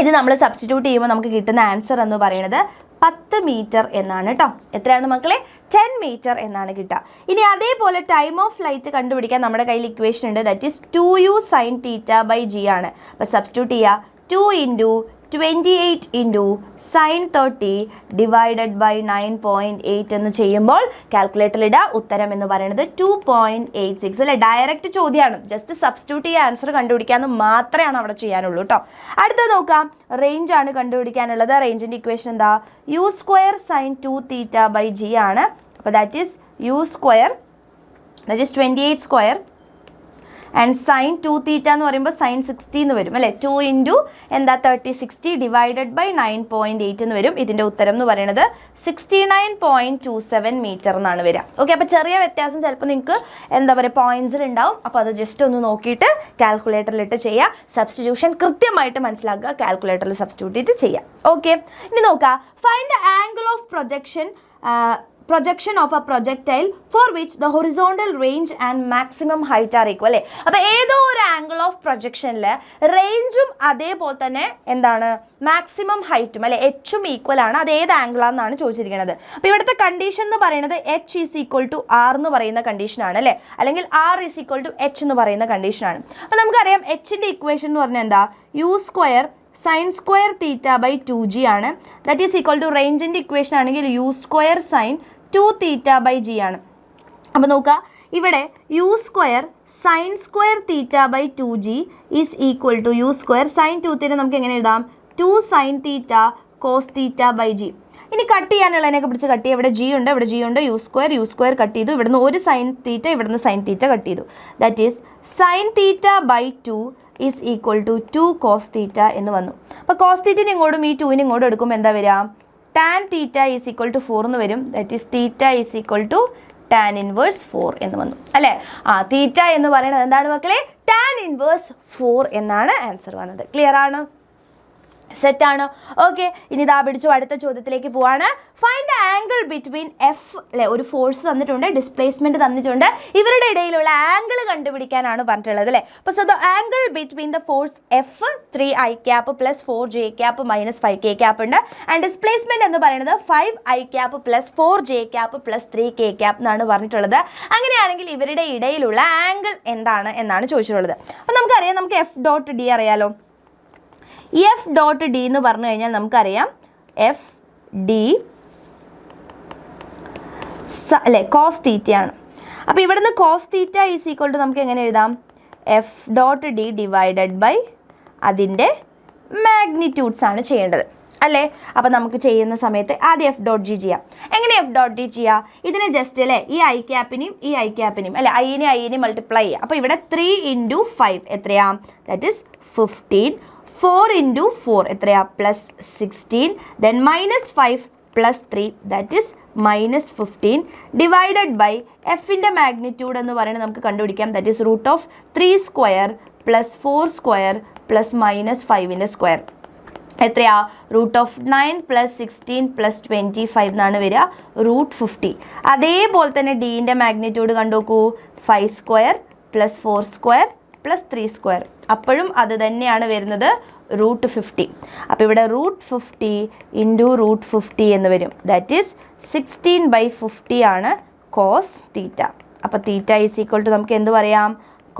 ഇത് നമ്മൾ സബ്സ്റ്റിറ്റ്യൂട്ട് ചെയ്യുമ്പോൾ നമുക്ക് കിട്ടുന്ന ആൻസർ എന്ന് പറയുന്നത് 10 മീറ്റർ എന്നാണ് കേട്ടോ. എത്രയാണ് മക്കളെ? 10 മീറ്റർ എന്നാണ് കിട്ടുക. ഇനി അതേപോലെ ടൈം ഓഫ് ഫ്ലൈറ്റ് കണ്ടുപിടിക്കാൻ നമ്മുടെ കയ്യിൽ ഇക്വേഷൻ ഉണ്ട്. That is 2u sin θ/g ആണ്. അപ്പോൾ സബ്സ്റ്റിറ്റ്യൂട്ട് ചെയ്യുക. 2 into 28 into sin 30 divided by 9.8 എന്ന് ചെയ്യുമ്പോൾ കാൽക്കുലേറ്ററിലിടുക. ഉത്തരം എന്ന് പറയുന്നത് 2.86 അല്ലേ. ഡയറക്റ്റ് ചോദ്യമാണ്, ജസ്റ്റ് സബ്സ്റ്റിറ്റ്യൂട്ട് ചെയ്യുക, ആൻസർ കണ്ടുപിടിക്കാമെന്ന് മാത്രമാണ് അവിടെ ചെയ്യാനുള്ളൂ കേട്ടോ. അടുത്ത നോക്കാം, റേഞ്ച് ആണ് കണ്ടുപിടിക്കാനുള്ളത്. റേഞ്ചിൻ്റെ ഇക്വേഷൻ എന്താ, u² sin 2 θ/g ആണ്. അപ്പോൾ that is u², that is 28² and sin 2 θ എന്ന് പറയുമ്പോൾ sin 60 എന്ന് വരും അല്ലേ. 2 ഇൻറ്റു എന്താ 30 60 ഡിവൈഡഡ് ബൈ 9.8 എന്ന് വരും. ഇതിൻ്റെ ഉത്തരം എന്ന് പറയുന്നത് 69.27 മീറ്റർ എന്നാണ് വരിക. ഓക്കെ, അപ്പോൾ ചെറിയ വ്യത്യാസം ചിലപ്പോൾ നിങ്ങൾക്ക് എന്താ പറയുക പോയിന്റ്സിൽ ഉണ്ടാവും. അപ്പോൾ അത് ജസ്റ്റ് ഒന്ന് നോക്കിയിട്ട് കാൽക്കുലേറ്ററിലിട്ട് ചെയ്യുക. സബ്സ്റ്റിറ്റ്യൂഷൻ കൃത്യമായിട്ട് മനസ്സിലാക്കുക, കാൽക്കുലേറ്ററിൽ സബ്സ്റ്റിറ്റ്യൂട്ട് ചെയ്ത് ചെയ്യുക. ഓക്കെ, ഇനി നോക്കുക, find the angle of projection of a projectile for which the horizontal range and maximum height are equal അല്ലേ. അപ്പോൾ ഏതോ ഒരു ആംഗിൾ ഓഫ് പ്രൊജക്ഷനിൽ റേഞ്ചും അതേപോലെ തന്നെ എന്താണ് മാക്സിമം ഹൈറ്റും അല്ലെ എച്ചും ഈക്വൽ ആണ്. അത് ഏത് ആംഗിളാണെന്നാണ് ചോദിച്ചിരിക്കുന്നത്. അപ്പോൾ ഇവിടുത്തെ കണ്ടീഷൻ എന്ന് പറയുന്നത് h is equal to r എന്ന് പറയുന്ന കണ്ടീഷനാണ് അല്ലേ, അല്ലെങ്കിൽ r is equal to h എന്ന് പറയുന്ന കണ്ടീഷനാണ്. അപ്പോൾ നമുക്കറിയാം എച്ചിൻ്റെ ഇക്വേഷൻ എന്ന് പറഞ്ഞാൽ എന്താ, u² sin² θ/2g ആണ്. ദാറ്റ് ഈസ് ഈക്വൽ ടു റേഞ്ചിൻ്റെ ഇക്വേഷൻ ആണെങ്കിൽ u² sin 2 θ/g ആണ്. അപ്പോൾ നോക്കുക, ഇവിടെ u² sin² θ/2g is equal to u² sin 2 നമുക്ക് എങ്ങനെ എഴുതാം, 2 sin θ cos θ/g. ഇനി കട്ട് ചെയ്യാനുള്ളതിനൊക്കെ പിടിച്ച് കട്ട് ചെയ്യുക. ഇവിടെ g ഉണ്ട്, ഇവിടെ g ഉണ്ട്, u² കട്ട് ചെയ്തു. ഇവിടുന്ന് ഒരു sin θ, ഇവിടുന്ന് sin θ കട്ട് ചെയ്തു. That is sin θ/2 is equal to 2 cos θ എന്ന് വന്നു. അപ്പോൾ cos θ ഇങ്ങോട്ടും ഈ 2 ഇങ്ങോട്ടും എടുക്കുമ്പോൾ എന്താ വരിക, tan θ ഈസ് ഈക്വൽ ടു 4 എന്ന് വരും. That is θ is equal to tan inverse 4 എന്ന് വന്നു അല്ലേ. θ എന്ന് പറയുന്നത് എന്താണ് മക്കളെ, tan ഇൻവേഴ്സ് 4 എന്നാണ് ആൻസർ വന്നത്. ക്ലിയർ ആണ്? സെറ്റാണ്? ഓക്കെ, ഇനി ഇതാ പിടിച്ചു അടുത്ത ചോദ്യത്തിലേക്ക് പോവാണ്. Find the angle between F അല്ലെ, ഒരു ഫോഴ്സ് തന്നിട്ടുണ്ട്, ഡിസ്പ്ലേസ്മെന്റ് തന്നിട്ടുണ്ട്, ഇവരുടെ ഇടയിലുള്ള ആംഗിൾ കണ്ടുപിടിക്കാനാണ് പറഞ്ഞിട്ടുള്ളത് അല്ലേ. അപ്പോൾ so the angle between the force F 3i cap plus 4j cap minus 5k cap ഉണ്ട്, ആൻഡ് ഡിസ്പ്ലേസ്മെന്റ് എന്ന് പറയുന്നത് 5i cap plus 4j cap plus 3k cap എന്നാണ് പറഞ്ഞിട്ടുള്ളത്. അങ്ങനെയാണെങ്കിൽ ഇവരുടെ ഇടയിലുള്ള ആംഗിൾ എന്താണ് എന്നാണ് ചോദിച്ചിട്ടുള്ളത്. അപ്പോൾ നമുക്കറിയാം, നമുക്ക് F.D അറിയാലോ. F.D എന്ന് പറഞ്ഞു കഴിഞ്ഞാൽ നമുക്കറിയാം F ഡി അല്ലേ കോസ് തീറ്റയാണ്. അപ്പോൾ ഇവിടുന്ന് cos theta is equal to നമുക്ക് എങ്ങനെ എഴുതാം? F dot D divided by അതിൻ്റെ മാഗ്നിറ്റ്യൂഡ്സ് ആണ് ചെയ്യേണ്ടത് അല്ലേ? അപ്പോൾ നമുക്ക് ചെയ്യുന്ന സമയത്ത് ആദ്യം എഫ് ഡോട്ട് ജി ചെയ്യാം. എങ്ങനെ എഫ് ഡോട്ട് ജി ചെയ്യുക? ഇതിനെ ജസ്റ്റ് അല്ലേ ഈ ഐ ക്യാപ്പിനെയും അല്ലേ ഐനെ മൾട്ടിപ്ലൈ ചെയ്യുക. അപ്പോൾ ഇവിടെ 3 × 5 എത്രയാ? That is 15. 4 × 4 എത്രയാ? +16. Then -5 +3 that is -15 divided by എഫിൻ്റെ മാഗ്നിറ്റ്യൂഡ് എന്ന് പറയുന്നത് നമുക്ക് കണ്ടുപിടിക്കാം. ദാറ്റ് ഈസ് √3² + 4² + -5 എത്രയാ? √9 + 16 + 25 എന്നാണ് വരിക, √50. അതേപോലെ തന്നെ ഡീൻ്റെ മാഗ്നിറ്റ്യൂഡ് കണ്ടുനോക്കൂ. 5² + 4² + 3². അപ്പോഴും അത് തന്നെയാണ് വരുന്നത്, √50. അപ്പോൾ ഇവിടെ √50 × √50 എന്ന് വരും. ദാറ്റ് ഈസ് 16/50 ആണ് കോസ് തീറ്റ. അപ്പോൾ തീറ്റ ഈസ് ഈക്വൽ ടു നമുക്ക് എന്ത് പറയാം?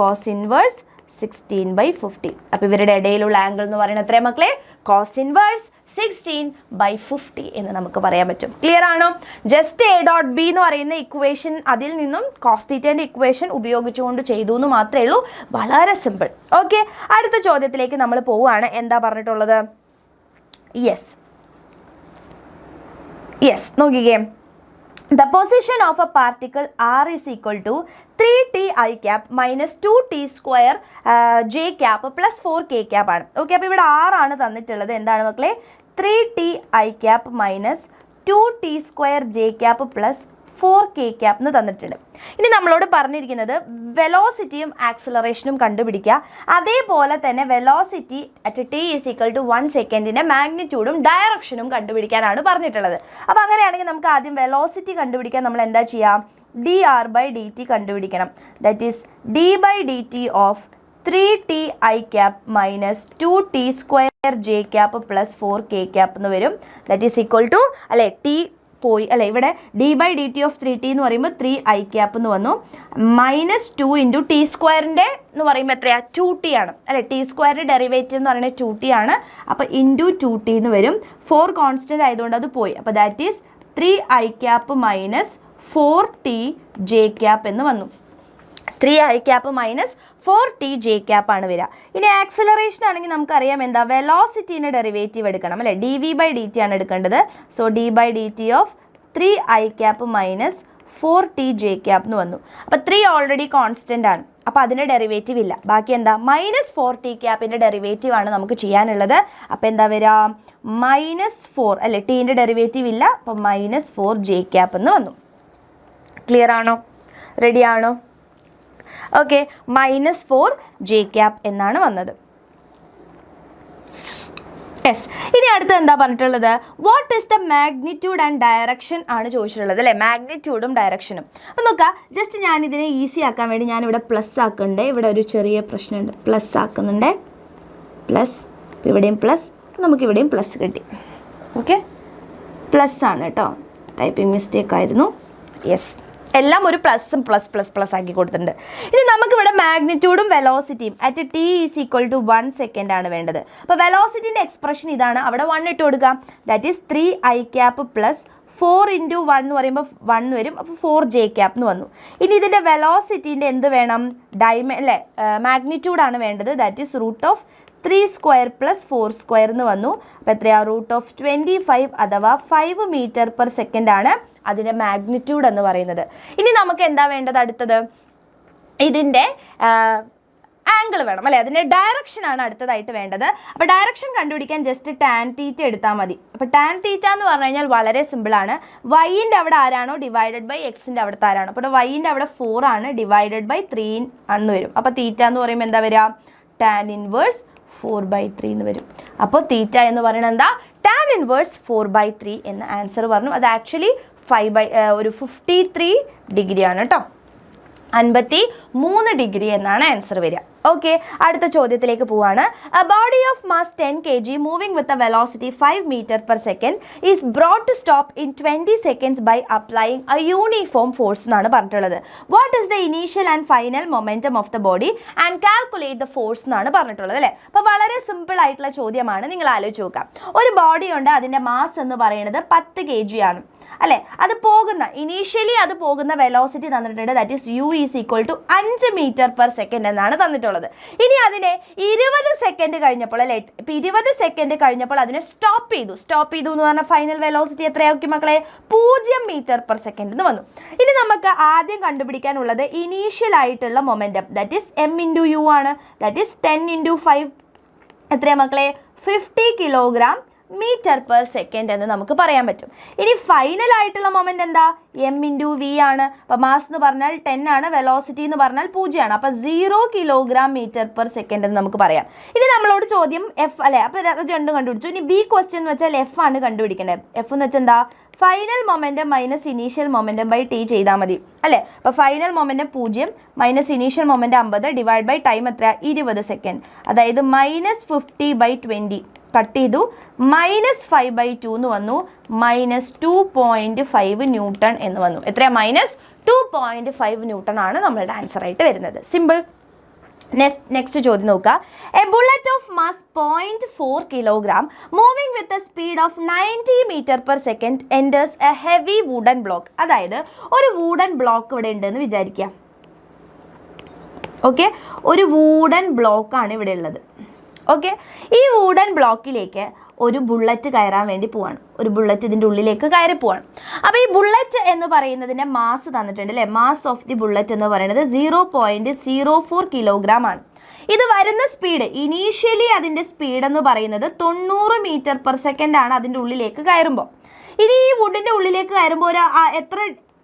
Cos inverse 16/50. അപ്പോൾ ഇവരുടെ ഇടയിലുള്ള ആംഗിൾ എന്ന് പറയുന്നത് എത്രയാണ് മക്കളെ? കോസ് ഇൻവേഴ്സ് 16/50 എന്ന് നമുക്ക് പറയാൻ പറ്റും. ക്ലിയർ ആണോ? ജസ്റ്റ് എ ഡോട്ട് ബി എന്ന് പറയുന്ന ഇക്വേഷൻ അതിൽ നിന്നും കോസ് തീറ്റേൻ്റെ ഇക്വേഷൻ ഉപയോഗിച്ചുകൊണ്ട് ചെയ്തു എന്ന് മാത്രമേ ഉള്ളൂ. വളരെ സിമ്പിൾ. ഓക്കെ, അടുത്ത ചോദ്യത്തിലേക്ക് നമ്മൾ പോവുകയാണ്. എന്താ പറഞ്ഞിട്ടുള്ളത്? യെസ് നോക്കിക്കേ. The position of a particle r is equal to 3t I cap minus 2t² j cap plus 4k cap ആണ്. ഓക്കെ, അപ്പോൾ ഇവിടെ r ആണ് തന്നിട്ടുള്ളത്. എന്താണ് മക്കളെ? 3t I cap minus 2t² j cap plus 4k cap എന്ന് തന്നിട്ടുണ്ട്. ഇനി നമ്മളോട് പറഞ്ഞിരിക്കുന്നത് വെലോസിറ്റിയും ആക്സിലറേഷനും കണ്ടുപിടിക്കുക. അതേപോലെ തന്നെ velocity at t is equal to 1 സെക്കൻഡിൻ്റെ മാഗ്നിറ്റ്യൂഡും ഡയറക്ഷനും കണ്ടുപിടിക്കാനാണ് പറഞ്ഞിട്ടുള്ളത്. അപ്പോൾ അങ്ങനെയാണെങ്കിൽ നമുക്ക് ആദ്യം വെലോസിറ്റി കണ്ടുപിടിക്കാൻ നമ്മൾ എന്താ ചെയ്യുക? dr/dt കണ്ടുപിടിക്കണം. That is d/dt of 3t I cap minus 2t² j cap plus 4k cap എന്ന് വരും. ദാറ്റ് ഈസ് ഈക്വൽ ടു അല്ലേ t പോയി അല്ലേ ഇവിടെ d/dt ഓഫ് 3t എന്ന് പറയുമ്പോൾ 3i cap എന്ന് വന്നു. -2 × t² എന്ന് പറയുമ്പോൾ എത്രയാ? 2t ആണ് അല്ലേ? t² ഡെറിവേറ്റീവ് എന്ന് പറയുന്നത് 2t ആണ്. അപ്പോൾ × 2t എന്ന് വരും. 4 കോൺസ്റ്റൻ്റ് ആയതുകൊണ്ട് അത് പോയി. അപ്പോൾ that is 3i cap minus 4t j cap എന്ന് വന്നു. 3i cap minus 4t j cap ആണ് വരിക. ഇനി ആക്സിലറേഷൻ ആണെങ്കിൽ നമുക്കറിയാം എന്താ? വെലോസിറ്റീൻ്റെ ഡെറിവേറ്റീവ് എടുക്കണം അല്ലേ? dv/dt ആണ് എടുക്കേണ്ടത്. So d/dt of 3i cap minus 4t j cap എന്ന് വന്നു. അപ്പോൾ 3 ഓൾറെഡി കോൺസ്റ്റൻ്റ് ആണ്. അപ്പോൾ അതിൻ്റെ ഡെറിവേറ്റീവ് ഇല്ല. ബാക്കി എന്താ? -4t ക്യാപ്പിൻ്റെ ഡെറിവേറ്റീവ് ആണ് നമുക്ക് ചെയ്യാനുള്ളത്. അപ്പോൾ എന്താ വരിക? -4 അല്ലേ? ടീൻ്റെ ഡെറിവേറ്റീവ് ഇല്ല. അപ്പോൾ -4 j cap എന്ന് വന്നു. ക്ലിയർ ആണോ? റെഡി ആണോ? ഓക്കെ, -4 j cap എന്നാണ് വന്നത്. യെസ്, ഇനി അടുത്ത് എന്താ പറഞ്ഞിട്ടുള്ളത്? What is the magnitude and direction ആണ് ചോദിച്ചിട്ടുള്ളത് അല്ലേ? മാഗ്നിറ്റ്യൂഡും ഡയറക്ഷനും. അപ്പോൾ നോക്കുക, ജസ്റ്റ് ഞാനിതിനെ ഈസി ആക്കാൻ വേണ്ടി ഞാനിവിടെ പ്ലസ് ആക്കുന്നുണ്ട്. ഇവിടെ ഒരു ചെറിയ പ്രശ്നമുണ്ട്. പ്ലസ് ആക്കുന്നുണ്ട്. പ്ലസ്, ഇവിടെയും പ്ലസ്, നമുക്കിവിടെയും പ്ലസ് കിട്ടി. ഓക്കെ, പ്ലസ് ആണ് കേട്ടോ, ടൈപ്പിംഗ് മിസ്റ്റേക്ക് ആയിരുന്നു. യെസ്, എല്ലാം ഒരു പ്ലസും പ്ലസ് ആക്കി കൊടുത്തിട്ടുണ്ട്. ഇനി നമുക്കിവിടെ മാഗ്നിറ്റ്യൂഡും വെലോസിറ്റിയും at t is equal to 1 second ആണ് വേണ്ടത്. അപ്പോൾ വെലോസിറ്റിൻ്റെ എക്സ്പ്രഷൻ ഇതാണ്. അവിടെ 1 ഇട്ട് കൊടുക്കാം. That is 3i cap plus 4 × 1 എന്ന് പറയുമ്പോൾ 1 വരും. അപ്പോൾ 4 j cap എന്ന് വന്നു. ഇനി ഇതിൻ്റെ വെലോസിറ്റീൻ്റെ എന്ത് വേണം? അല്ലേ മാഗ്നിറ്റ്യൂഡാണ് വേണ്ടത്. ദാറ്റ് ഈസ് √3² + 4² എന്ന് വന്നു. അപ്പോൾ എത്രയാ? √25 അഥവാ 5 m/s ആണ് അതിൻ്റെ മാഗ്നിറ്റ്യൂഡ് എന്ന് പറയുന്നത്. ഇനി നമുക്ക് എന്താ വേണ്ടത്? അടുത്തത് ഇതിൻ്റെ ആംഗിൾ വേണം അല്ലേ? അതിൻ്റെ ഡയറക്ഷനാണ് അടുത്തതായിട്ട് വേണ്ടത്. അപ്പോൾ ഡയറക്ഷൻ കണ്ടുപിടിക്കാൻ ജസ്റ്റ് tan θ എടുത്താൽ മതി. അപ്പോൾ tan θ എന്ന് പറഞ്ഞു കഴിഞ്ഞാൽ വളരെ സിമ്പിളാണ്. വൈൻ്റെ അവിടെ ആരാണോ ഡിവൈഡഡ് ബൈ എക്സിൻ്റെ അവിടുത്തെ ആരാണോ. അപ്പോൾ വൈൻ്റെ അവിടെ 4 ആണ്, ഡിവൈഡഡ് ബൈ 3 എന്ന് വരും. അപ്പോൾ θ എന്ന് പറയുമ്പോൾ എന്താ വരിക? tan ഇൻവേഴ്സ് 4/3 എന്ന് വരും. അപ്പോൾ θ എന്ന് പറയുന്നത് എന്താ? tan ഇൻവേഴ്സ് 4/3 എന്ന ആൻസർ പറഞ്ഞു. അത് ആക്ച്വലി 53 ഡിഗ്രി ആണ് കേട്ടോ. 53 ഡിഗ്രി എന്നാണ് ആൻസർ വരിക. ഓക്കെ, അടുത്ത ചോദ്യത്തിലേക്ക് പോവാണ്. A body of mass 10 kg moving with a velocity 5 meter per second is brought to stop in 20 seconds by applying a uniform force എന്നാണ് പറഞ്ഞിട്ടുള്ളത്. What is the initial and final momentum of the body and calculate the force എന്നാണ് പറഞ്ഞിട്ടുള്ളത് അല്ലേ. അപ്പോൾ വളരെ simple ആയിട്ടുള്ള ചോദ്യമാണ്, നിങ്ങൾ ആലോചിച്ച് നോക്കാം. ഒരു ബോഡി ഉണ്ട്, അതിൻ്റെ മാസ് എന്ന് പറയുന്നത് 10 kg ആണ് അല്ലേ. അത് പോകുന്ന ഇനീഷ്യലി അത് പോകുന്ന വെലോസിറ്റി തന്നിട്ടുണ്ട്, that is u is equal to 5 meter per second എന്നാണ് തന്നിട്ടുള്ളത്. ഇനി അതിനെ 20 സെക്കൻഡ് കഴിഞ്ഞപ്പോൾ അല്ലേ, ഇപ്പം 20 സെക്കൻഡ് കഴിഞ്ഞപ്പോൾ അതിനെ സ്റ്റോപ്പ് ചെയ്തു എന്ന് പറഞ്ഞാൽ ഫൈനൽ വെലോസിറ്റി എത്രയാക്കി മക്കളെ? 0 meter per second എന്ന് വന്നു. ഇനി നമുക്ക് ആദ്യം കണ്ടുപിടിക്കാനുള്ളത് ഇനീഷ്യൽ ആയിട്ടുള്ള momentum, that is m × u ആണ്, ദാറ്റ് ഈസ് 10 × 5 എത്രയാണ് മക്കളെ? 50 kilogram മീറ്റർ പെർ സെക്കൻഡ് എന്ന് നമുക്ക് പറയാൻ പറ്റും. ഇനി ഫൈനൽ ആയിട്ടുള്ള മൊമെന്റ് എന്താ? m × v ആണ്. അപ്പോൾ മാസ് എന്ന് പറഞ്ഞാൽ 10 ആണ്, വെലോസിറ്റി എന്ന് പറഞ്ഞാൽ 0 ആണ്. അപ്പോൾ 0 kilogram മീറ്റർ പെർ സെക്കൻഡ് എന്ന് നമുക്ക് പറയാം. ഇനി നമ്മളോട് ചോദ്യം എഫ് അല്ലേ, അപ്പോൾ അത് രണ്ടും കണ്ടുപിടിച്ചു. ഇനി ബി ക്വസ്റ്റ്യൻ എന്ന് വെച്ചാൽ എഫ് ആണ് കണ്ടുപിടിക്കേണ്ടത്. എഫ് എന്ന് വെച്ചാൽ എന്താ? Final momentum minus initial momentum by T ചെയ്താൽ മതി അല്ലേ. അപ്പോൾ final momentum 0 minus initial momentum 50 divide by time എത്ര? 20 സെക്കൻഡ്. അതായത് -50/20 കട്ട് ചെയ്തു, -5/2 എന്ന് വന്നു, -2.5 ന്യൂട്ടൺ എന്ന് വന്നു. എത്രയാ? -2.5 ന്യൂട്ടൺ ആണ് നമ്മളുടെ ആൻസർ ആയിട്ട് വരുന്നത്. സിമ്പിൾ. നെക്സ്റ്റ് ചോദ്യം നോക്കുക. A bullet of mass 0.4 kilogram moving with a speed of 90 meter per second enters a heavy wooden block. അതായത് ഒരു വുഡൻ ബ്ലോക്ക് ഇവിടെ ഉണ്ടെന്ന് വിചാരിക്കുക. ഓക്കെ, ഒരു വുഡൻ ബ്ലോക്കാണ് ഇവിടെ ഉള്ളത്. ഓക്കെ, ഈ വുഡൻ ബ്ലോക്കിലേക്ക് ഒരു ബുള്ളറ്റ് കയറാൻ വേണ്ടി പോവാണ്. ഒരു ബുള്ളറ്റ് ഇതിൻ്റെ ഉള്ളിലേക്ക് കയറി പോവാണ്. അപ്പോൾ ഈ ബുള്ളറ്റ് എന്ന് പറയുന്നതിൻ്റെ മാസ് തന്നിട്ടുണ്ട് അല്ലേ. മാസ് ഓഫ് ദി ബുള്ളറ്റ് എന്ന് പറയുന്നത് 0.04 kilogram ആണ്. ഇത് വരുന്ന സ്പീഡ് ഇനീഷ്യലി അതിൻ്റെ സ്പീഡ് എന്ന് പറയുന്നത് 90 meter per second ആണ് അതിൻ്റെ ഉള്ളിലേക്ക് കയറുമ്പോൾ. ഇനി ഈ വുഡിൻ്റെ ഉള്ളിലേക്ക് കയറുമ്പോൾ ഒരു എത്ര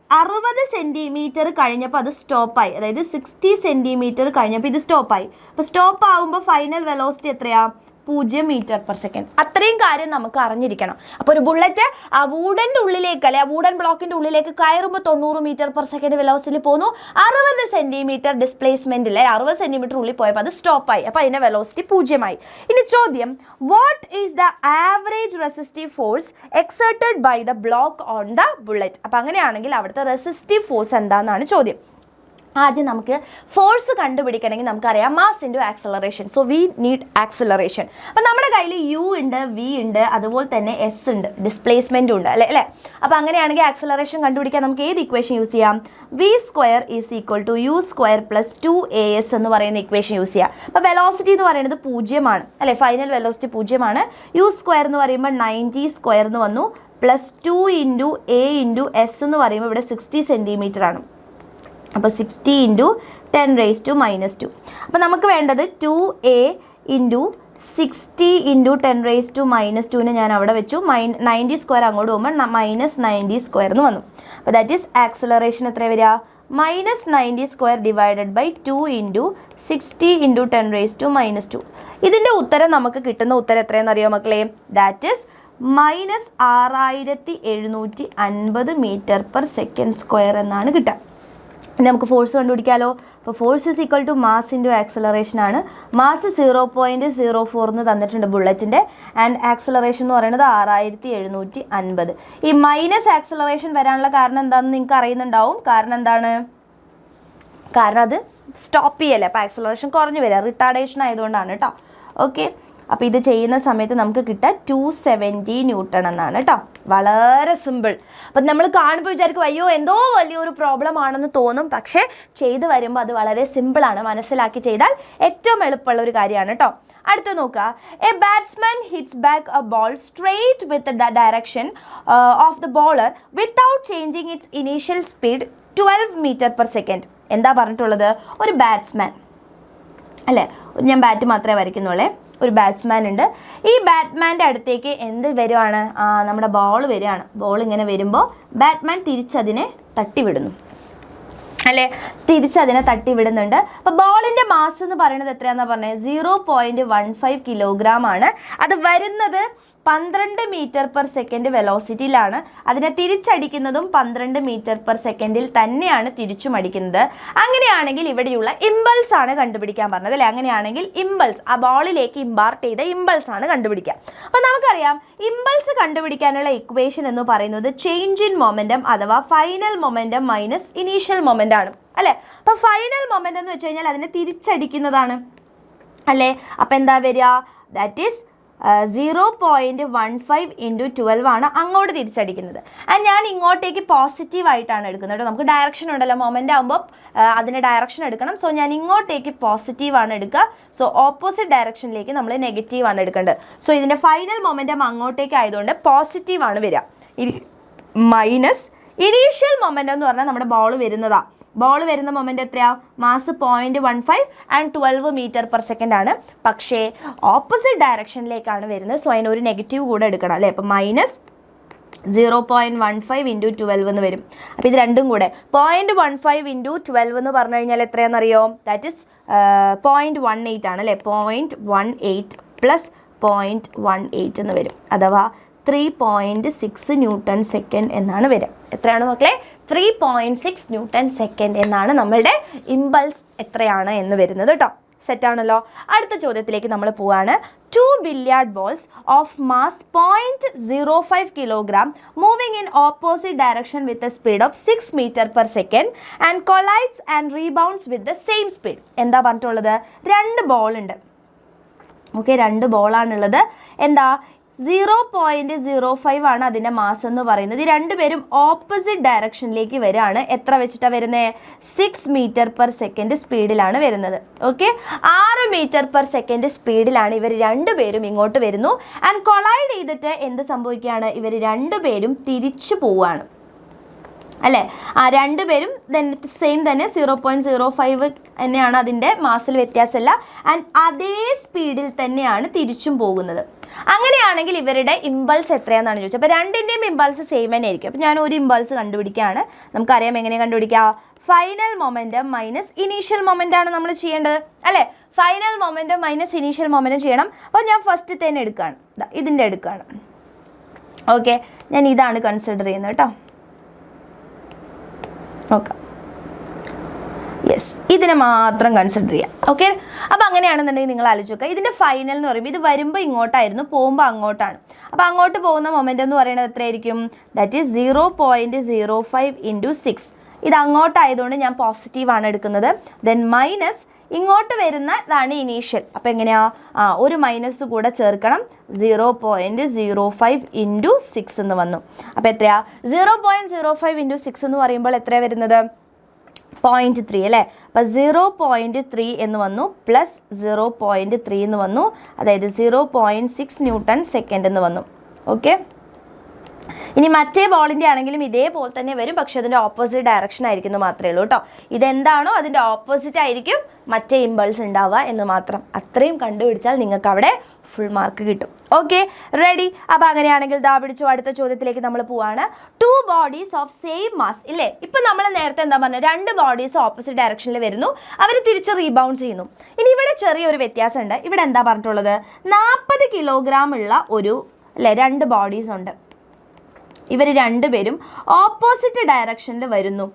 60 സെൻറ്റിമീറ്റർ കഴിഞ്ഞപ്പോൾ അത് സ്റ്റോപ്പായി. അതായത് 60 സെൻറ്റിമീറ്റർ കഴിഞ്ഞപ്പോൾ ഇത് സ്റ്റോപ്പായി. അപ്പോൾ സ്റ്റോപ്പ് ആകുമ്പോൾ ഫൈനൽ വെലോസിറ്റി എത്രയാണ്? 0 meter per second. അത്രയും കാര്യം നമുക്ക് അറിഞ്ഞിരിക്കണം. അപ്പോൾ ഒരു ബുള്ളറ്റ് ആ വൂഡൻ്റെ ഉള്ളിലേക്ക് അല്ലെ, ആ വൂഡൻ ബ്ലോക്കിൻ്റെ ഉള്ളിലേക്ക് കയറുമ്പോൾ 90 meter per second വെലോസിറ്റിയിൽ പോകുന്നു. 60 സെൻറ്റിമീറ്റർ ഡിസ്പ്ലേസ്മെൻറ്റിൽ 60 സെൻറ്റിമീറ്റർ ഉള്ളിൽ പോയപ്പോൾ അത് സ്റ്റോപ്പായി. അപ്പോൾ അതിൻ്റെ വെലോസിറ്റി 0 ഇനി ചോദ്യം, what is the average resistive force exerted by the block on the bullet? അപ്പോൾ അങ്ങനെയാണെങ്കിൽ അവിടുത്തെ റെസിസ്റ്റീവ് ഫോഴ്സ് എന്താണെന്നാണ് ചോദ്യം. ആദ്യം നമുക്ക് ഫോഴ്സ് കണ്ടുപിടിക്കണമെങ്കിൽ നമുക്കറിയാം mass into acceleration. So we need acceleration. അപ്പോൾ നമ്മുടെ കയ്യിൽ u ഉണ്ട്, v ഉണ്ട്, അതുപോലെ തന്നെ s ഉണ്ട്, ഡിസ്പ്ലേസ്മെൻറ്റും ഉണ്ട് അല്ലേ. അപ്പോൾ അങ്ങനെയാണെങ്കിൽ ആക്സലറേഷൻ കണ്ടുപിടിക്കാൻ നമുക്ക് ഏത് ഇക്വേഷൻ യൂസ് ചെയ്യാം? v² = u² + 2as എന്ന് പറയുന്ന ഇക്വേഷൻ യൂസ് ചെയ്യാം. അപ്പോൾ വെലോസിറ്റി എന്ന് പറയുന്നത് 0 ആണ് അല്ലേ, ഫൈനൽ വെലോസിറ്റി 0 ആണ്. u² എന്ന് പറയുമ്പോൾ 90² എന്ന് വന്നു, +2 × a × s എന്ന് പറയുമ്പോൾ ഇവിടെ 60 സെൻറ്റിമീറ്റർ ആണ്. അപ്പോൾ 60 × 10⁻². അപ്പോൾ നമുക്ക് വേണ്ടത് 2a × 60 × 10⁻²നെ ഞാൻ അവിടെ വെച്ചു. 90² അങ്ങോട്ട് പോകുമ്പോൾ -90² എന്ന് വന്നു. അപ്പോൾ ദാറ്റ് ഈസ് ആക്സലറേഷൻ എത്ര വരിക? -90² ഡിവൈഡഡ് ബൈ 2 × 60 × 10⁻². ഇതിൻ്റെ ഉത്തരം നമുക്ക് കിട്ടുന്ന ഉത്തരം എത്രയെന്ന് അറിയോ മക്കളെ? That is -6750 meter per second² എന്നാണ് കിട്ടുക. ഇനി നമുക്ക് ഫോഴ്സ് കണ്ടുപിടിക്കാമല്ലോ. അപ്പോൾ force is equal to mass into acceleration ആണ്. മാസ് 0.04 എന്ന് തന്നിട്ടുണ്ട് ബുള്ളറ്റിൻ്റെ, ആൻഡ് ആക്സലറേഷൻ എന്ന് പറയുന്നത് 6750. ഈ മൈനസ് ആക്സലറേഷൻ വരാനുള്ള കാരണം എന്താണെന്ന് നിങ്ങൾക്ക് അറിയുന്നുണ്ടാവും. കാരണം എന്താണ്? കാരണം അത് സ്റ്റോപ്പ് ചെയ്യല്ലേ, അപ്പോൾ ആക്സലറേഷൻ കുറഞ്ഞു വരിക, റിട്ടാർഡേഷൻ ആയതുകൊണ്ടാണ് കേട്ടോ. ഓക്കെ, അപ്പോൾ ഇത് ചെയ്യുന്ന സമയത്ത് നമുക്ക് കിട്ടുക 270 ന്യൂട്ടൺ എന്നാണ് കേട്ടോ. വളരെ സിമ്പിൾ. അപ്പം നമ്മൾ കാണുമ്പോൾ വിചാരിക്കും അയ്യോ എന്തോ വലിയൊരു പ്രോബ്ലം ആണെന്ന് തോന്നും, പക്ഷേ ചെയ്ത് വരുമ്പോൾ അത് വളരെ സിമ്പിളാണ്. മനസ്സിലാക്കി ചെയ്താൽ ഏറ്റവും എളുപ്പമുള്ള ഒരു കാര്യമാണ് കേട്ടോ. അടുത്ത നോക്കുക. A batsman hits back A ball straight with the direction of the bowler without changing it's initial speed 12 meter per second. എന്താ പറഞ്ഞിട്ടുള്ളത്? ഒരു ബാറ്റ്സ്മാൻ അല്ലേ, ഞാൻ ബാറ്റ് മാത്രമേ വരയ്ക്കുന്നുള്ളേ. ഒരു ബാറ്റ്സ്മാൻ ഉണ്ട്. ഈ ബാറ്റ്മാൻ്റെ അടുത്തേക്ക് എന്ത് വരുവാണ്? നമ്മുടെ ബോൾ വരികയാണ്. ബോൾ ഇങ്ങനെ വരുമ്പോൾ ബാറ്റ്മാൻ തിരിച്ചതിനെ തട്ടിവിടുന്നു. അല്ലേ, തിരിച്ചതിനെ തട്ടി വിടുന്നുണ്ട്. അപ്പോൾ ബോളിൻ്റെ മാസ് എന്ന് പറയുന്നത് എത്രയാണെന്നാണ് പറഞ്ഞത്? 0.15 കിലോഗ്രാം ആണ്. അത് വരുന്നത് 12 മീറ്റർ പെർ സെക്കൻഡ് വെലോസിറ്റിയിലാണ്. അതിനെ തിരിച്ചടിക്കുന്നതും 12 മീറ്റർ പെർ സെക്കൻഡിൽ തന്നെയാണ് തിരിച്ചും അടിക്കുന്നത്. അങ്ങനെയാണെങ്കിൽ ഇവിടെയുള്ള ഇമ്പൾസ് ആണ് കണ്ടുപിടിക്കാൻ പറഞ്ഞത് അല്ലേ. അങ്ങനെയാണെങ്കിൽ ഇമ്പൾസ്, ആ ബോളിലേക്ക് ഇമ്പാർട്ട് ചെയ്ത ഇമ്പൾസ് ആണ് കണ്ടുപിടിക്കുക. അപ്പോൾ നമുക്കറിയാം ഇമ്പൾസ് കണ്ടുപിടിക്കാനുള്ള ഇക്വേഷൻ എന്ന് പറയുന്നത് ചേഞ്ച് ഇൻ മൊമെൻറ്റം അഥവാ final momentum minus initial momentum ആണ് അല്ലേ. അപ്പോൾ ഫൈനൽ മൊമെൻറ്റം എന്ന് വെച്ച് കഴിഞ്ഞാൽ അതിനെ തിരിച്ചടിക്കുന്നതാണ് അല്ലേ. അപ്പോൾ എന്താ വരിക? ദാറ്റ് ഈസ് 0.15 × 12 ആണ് അങ്ങോട്ട് തിരിച്ചടിക്കുന്നത്. ആൻഡ് ഞാൻ ഇങ്ങോട്ടേക്ക് പോസിറ്റീവായിട്ടാണ് എടുക്കുന്നത് കേട്ടോ. നമുക്ക് ഡയറക്ഷൻ ഉണ്ടല്ലോ, മൊമെൻ്റ് ആകുമ്പോൾ അതിന് ഡയറക്ഷൻ എടുക്കണം. സോ ഞാൻ ഇങ്ങോട്ടേക്ക് പോസിറ്റീവാണ് എടുക്കുക. സോ ഓപ്പോസിറ്റ് ഡയറക്ഷനിലേക്ക് നമ്മൾ നെഗറ്റീവാണ് എടുക്കേണ്ടത്. സോ ഇതിൻ്റെ ഫൈനൽ മൊമെൻറ്റം അങ്ങോട്ടേക്ക് ആയതുകൊണ്ട് പോസിറ്റീവാണ് വരിക. മൈനസ് ഇനീഷ്യൽ മൊമെൻറ്റം എന്ന് പറഞ്ഞാൽ നമ്മുടെ ബോൾ വരുന്നതാണ്. ബോൾ വരുന്ന മൊമെൻ്റ് എത്രയാണ്? Mass 0.15 and 12 metre per second ആണ്. പക്ഷേ ഓപ്പോസിറ്റ് ഡയറക്ഷനിലേക്കാണ് വരുന്നത്. സോ അതിനൊരു നെഗറ്റീവ് കൂടെ എടുക്കണം അല്ലേ. അപ്പോൾ മൈനസ് 0.15 × 12 എന്ന് വരും. അപ്പോൾ ഇത് രണ്ടും കൂടെ 0.15 × 12 എന്ന് പറഞ്ഞു കഴിഞ്ഞാൽ എത്രയാണെന്നറിയോ? ദാറ്റ് ഇസ് 0.18 ആണ് അല്ലേ. 0.18 പ്ലസ് 0.18 എന്ന് വരും. അഥവാ 3.6 ന്യൂട്ടൺ സെക്കൻഡ് എന്നാണ് വരിക. എത്രയാണ് മക്കളെ? 3.6 ന്യൂട്ടൺ സെക്കൻഡ് എന്നാണ് നമ്മളുടെ ഇമ്പൾസ് എത്രയാണ് എന്ന് വരുന്നത് കേട്ടോ. സെറ്റാണല്ലോ. അടുത്ത ചോദ്യത്തിലേക്ക് നമ്മൾ പോവാണ്. 2 billiard balls of mass 0.05 kilogram moving in opposite direction with a speed of 6 metre per second and collides and rebounds with the same speed. എന്താ പറഞ്ഞിട്ടുള്ളത്? 2 ബോൾ ഉണ്ട്. ഓക്കെ, 2 ബോളാണുള്ളത്. എന്താ? 0.05 ആണ് അതിൻ്റെ മാസ് എന്ന് പറയുന്നത്. ഈ രണ്ടുപേരും ഓപ്പോസിറ്റ് ഡയറക്ഷനിലേക്ക് വരികയാണ്. എത്ര വെച്ചിട്ടാണ് വരുന്നത്? 6 മീറ്റർ പെർ സെക്കൻഡ് സ്പീഡിലാണ് വരുന്നത്. ഓക്കെ, 6 മീറ്റർ പെർ സെക്കൻഡ് സ്പീഡിലാണ് ഇവർ രണ്ടുപേരും ഇങ്ങോട്ട് വരുന്നു. ആൻഡ് കൊളൈഡ് ചെയ്തിട്ട് എന്ത് സംഭവിക്കുകയാണ്? ഇവർ രണ്ടുപേരും തിരിച്ചു പോവുകയാണ് അല്ലേ. ആ രണ്ടുപേരും സെയിം തന്നെ 0.05 തന്നെയാണ് അതിൻ്റെ മാസിൽ വ്യത്യാസമില്ല. ആൻഡ് അതേ സ്പീഡിൽ തന്നെയാണ് തിരിച്ചും പോകുന്നത്. അങ്ങനെയാണെങ്കിൽ ഇവരുടെ ഇമ്പൾസ് എത്രയാണെന്നാണ് ചോദിച്ചത്. അപ്പോൾ രണ്ടിൻ്റെയും ഇമ്പൾസ് സെയിം തന്നെ ആയിരിക്കും. അപ്പോൾ ഞാൻ ഒരു ഇമ്പൾസ് കണ്ടുപിടിക്കുകയാണ്. നമുക്കറിയാം എങ്ങനെ കണ്ടുപിടിക്കുക? Final momentum minus initial moment ആണ് നമ്മൾ ചെയ്യേണ്ടത് അല്ലേ. Final momentum minus initial momentum ചെയ്യണം. അപ്പോൾ ഞാൻ ഫസ്റ്റ് തന്നെ എടുക്കുകയാണ്, ഇതിൻ്റെ എടുക്കുകയാണ്. ഓക്കെ, ഞാൻ ഇതാണ് കൺസിഡർ ചെയ്യുന്നത് കേട്ടോ. നോക്കാം, യെസ്, ഇതിനെ മാത്രം കൺസിഡർ ചെയ്യാം. ഓക്കെ, അപ്പോൾ അങ്ങനെയാണെന്നുണ്ടെങ്കിൽ നിങ്ങൾ ആലോചിച്ച് നോക്കുക. ഇതിൻ്റെ ഫൈനൽ എന്ന് പറയുമ്പോൾ ഇത് വരുമ്പോൾ ഇങ്ങോട്ടായിരുന്നു, പോകുമ്പോൾ അങ്ങോട്ടാണ്. അപ്പോൾ അങ്ങോട്ട് പോകുന്ന മൊമെൻ്റ് എന്ന് പറയുന്നത് എത്രയായിരിക്കും? That is 0.05 × 6. ഇത് അങ്ങോട്ടായതുകൊണ്ട് ഞാൻ പോസിറ്റീവാണ് എടുക്കുന്നത്. ദെൻ മൈനസ് ഇങ്ങോട്ട് വരുന്നതാണ് ഇനീഷ്യൽ. അപ്പോൾ എങ്ങനെയാ? ഒരു മൈനസ് കൂടെ ചേർക്കണം. 0.05 × 6 എന്ന് വന്നു. അപ്പോൾ എത്രയാ? 0.05 × 6 എന്ന് പറയുമ്പോൾ എത്രയാണ് വരുന്നത്? 0.3 അല്ലേ. അപ്പോൾ 0.3 എന്ന് വന്നു പ്ലസ് 0.3 എന്ന് വന്നു. അതായത് 0.6 ന്യൂട്ടൺ സെക്കൻഡ് എന്ന് വന്നു. ഓക്കെ, ഇനി മറ്റേ ബോളിൻ്റെ ആണെങ്കിലും ഇതേപോലെ തന്നെ വരും, പക്ഷെ അതിൻ്റെ ഓപ്പോസിറ്റ് ഡയറക്ഷൻ ആയിരിക്കുന്നു മാത്രമേ ഉള്ളൂ കേട്ടോ. ഇതെന്താണോ അതിൻ്റെ ഓപ്പോസിറ്റ് ആയിരിക്കും മറ്റേ ഇമ്പൾസ് ഉണ്ടാവുക എന്ന് മാത്രം. അത്രയും കണ്ടുപിടിച്ചാൽ നിങ്ങൾക്ക് അവിടെ ഫുൾ മാർക്ക് കിട്ടും. Okay, ready. അപ്പോൾ അങ്ങനെയാണെങ്കിൽ ദാ പിടിച്ചു, അടുത്ത ചോദ്യത്തിലേക്ക് നമ്മൾ പോവാണ്. 2 ബോഡീസ് ഓഫ് സെയിം മാസ് ഇല്ലേ. ഇപ്പം നമ്മൾ നേരത്തെ എന്താ പറഞ്ഞത്? 2 ബോഡീസ് ഓപ്പോസിറ്റ് ഡയറക്ഷനിൽ വരുന്നു, അവർ തിരിച്ച് റീബൗണ്ട് ചെയ്യുന്നു. ഇനി ഇവിടെ ചെറിയൊരു വ്യത്യാസമുണ്ട്. ഇവിടെ എന്താ പറഞ്ഞിട്ടുള്ളത്? 40 കിലോഗ്രാം ഉള്ള ഒരു 2 ബോഡീസ് ഉണ്ട്. ഇവർ രണ്ടുപേരും ഓപ്പോസിറ്റ് ഡയറക്ഷനിൽ വരുന്നു.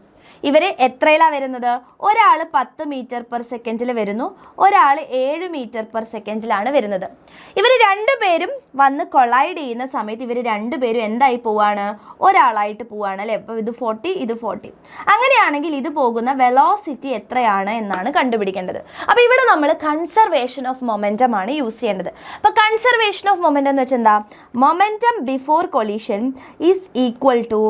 ഇവർ എത്രയിലാണ് വരുന്നത്? ഒരാൾ 10 മീറ്റർ പെർ സെക്കൻഡിൽ വരുന്നു, ഒരാൾ 7 മീറ്റർ പെർ സെക്കൻഡിലാണ് വരുന്നത്. ഇവർ രണ്ടുപേരും വന്ന് കൊളൈഡ് ചെയ്യുന്ന സമയത്ത് ഇവർ രണ്ടുപേരും എന്തായി പോവാണ്? ഒരാളായിട്ട് പോവാണ് അല്ലേ. അപ്പോൾ ഇത് 40, ഇത് 40. അങ്ങനെയാണെങ്കിൽ ഇത് പോകുന്ന വെലോസിറ്റി എത്രയാണ് എന്നാണ് കണ്ടുപിടിക്കേണ്ടത്. അപ്പോൾ ഇവിടെ നമ്മൾ കൺസർവേഷൻ ഓഫ് മൊമെൻറ്റം ആണ് യൂസ് ചെയ്യേണ്ടത്. അപ്പോൾ കൺസർവേഷൻ ഓഫ് മൊമെൻറ്റം എന്ന് വെച്ചാൽ എന്താ? Momentum before collision is equal to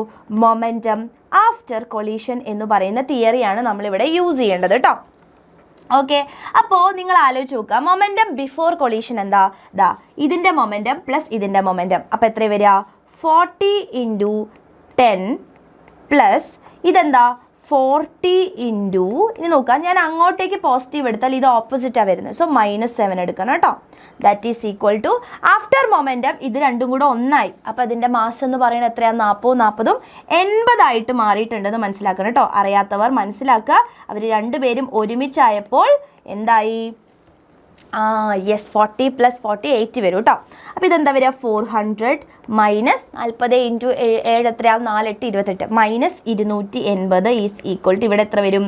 momentum after collision എന്ന് പറയുന്ന തിയറിയാണ് നമ്മളിവിടെ യൂസ് ചെയ്യേണ്ടത് കേട്ടോ. ഓക്കെ, അപ്പോൾ നിങ്ങൾ ആലോചിച്ച് നോക്കുക. മൊമെൻറ്റം ബിഫോർ കൊളീഷൻ എന്താ? ഇതിൻ്റെ മൊമെൻറ്റം പ്ലസ് ഇതിൻ്റെ മൊമെൻറ്റം. അപ്പോൾ എത്ര വരിക? 40 × 10 പ്ലസ് ഇതെന്താ? 40 ഇൻറ്റു, ഇനി നോക്കാം, ഞാൻ അങ്ങോട്ടേക്ക് പോസിറ്റീവ് എടുത്താൽ ഇത് ഓപ്പോസിറ്റാണ് വരുന്നത്, സോ -7 എടുക്കണം കേട്ടോ. That is equal to, after momentum ഇത് രണ്ടും കൂടെ ഒന്നായി, അപ്പോൾ അതിൻ്റെ മാസ് എന്ന് പറയുന്നത് എത്രയാണ്? 40 80 മാറിയിട്ടുണ്ടെന്ന് മനസ്സിലാക്കണം കേട്ടോ. അറിയാത്തവർ മനസ്സിലാക്കുക. അവർ രണ്ടുപേരും ഒരുമിച്ചായപ്പോൾ എന്തായി? യെസ്, 40 + 40 80 വരും കേട്ടോ. അപ്പോൾ ഇതെന്താ വരിക? 400 മൈനസ് 40 ഇൻറ്റു 7 എത്രയാവും? 4 8 28 മൈനസ് 280 ഈസ് ഈക്വൽ ടു, ഇവിടെ എത്ര വരും?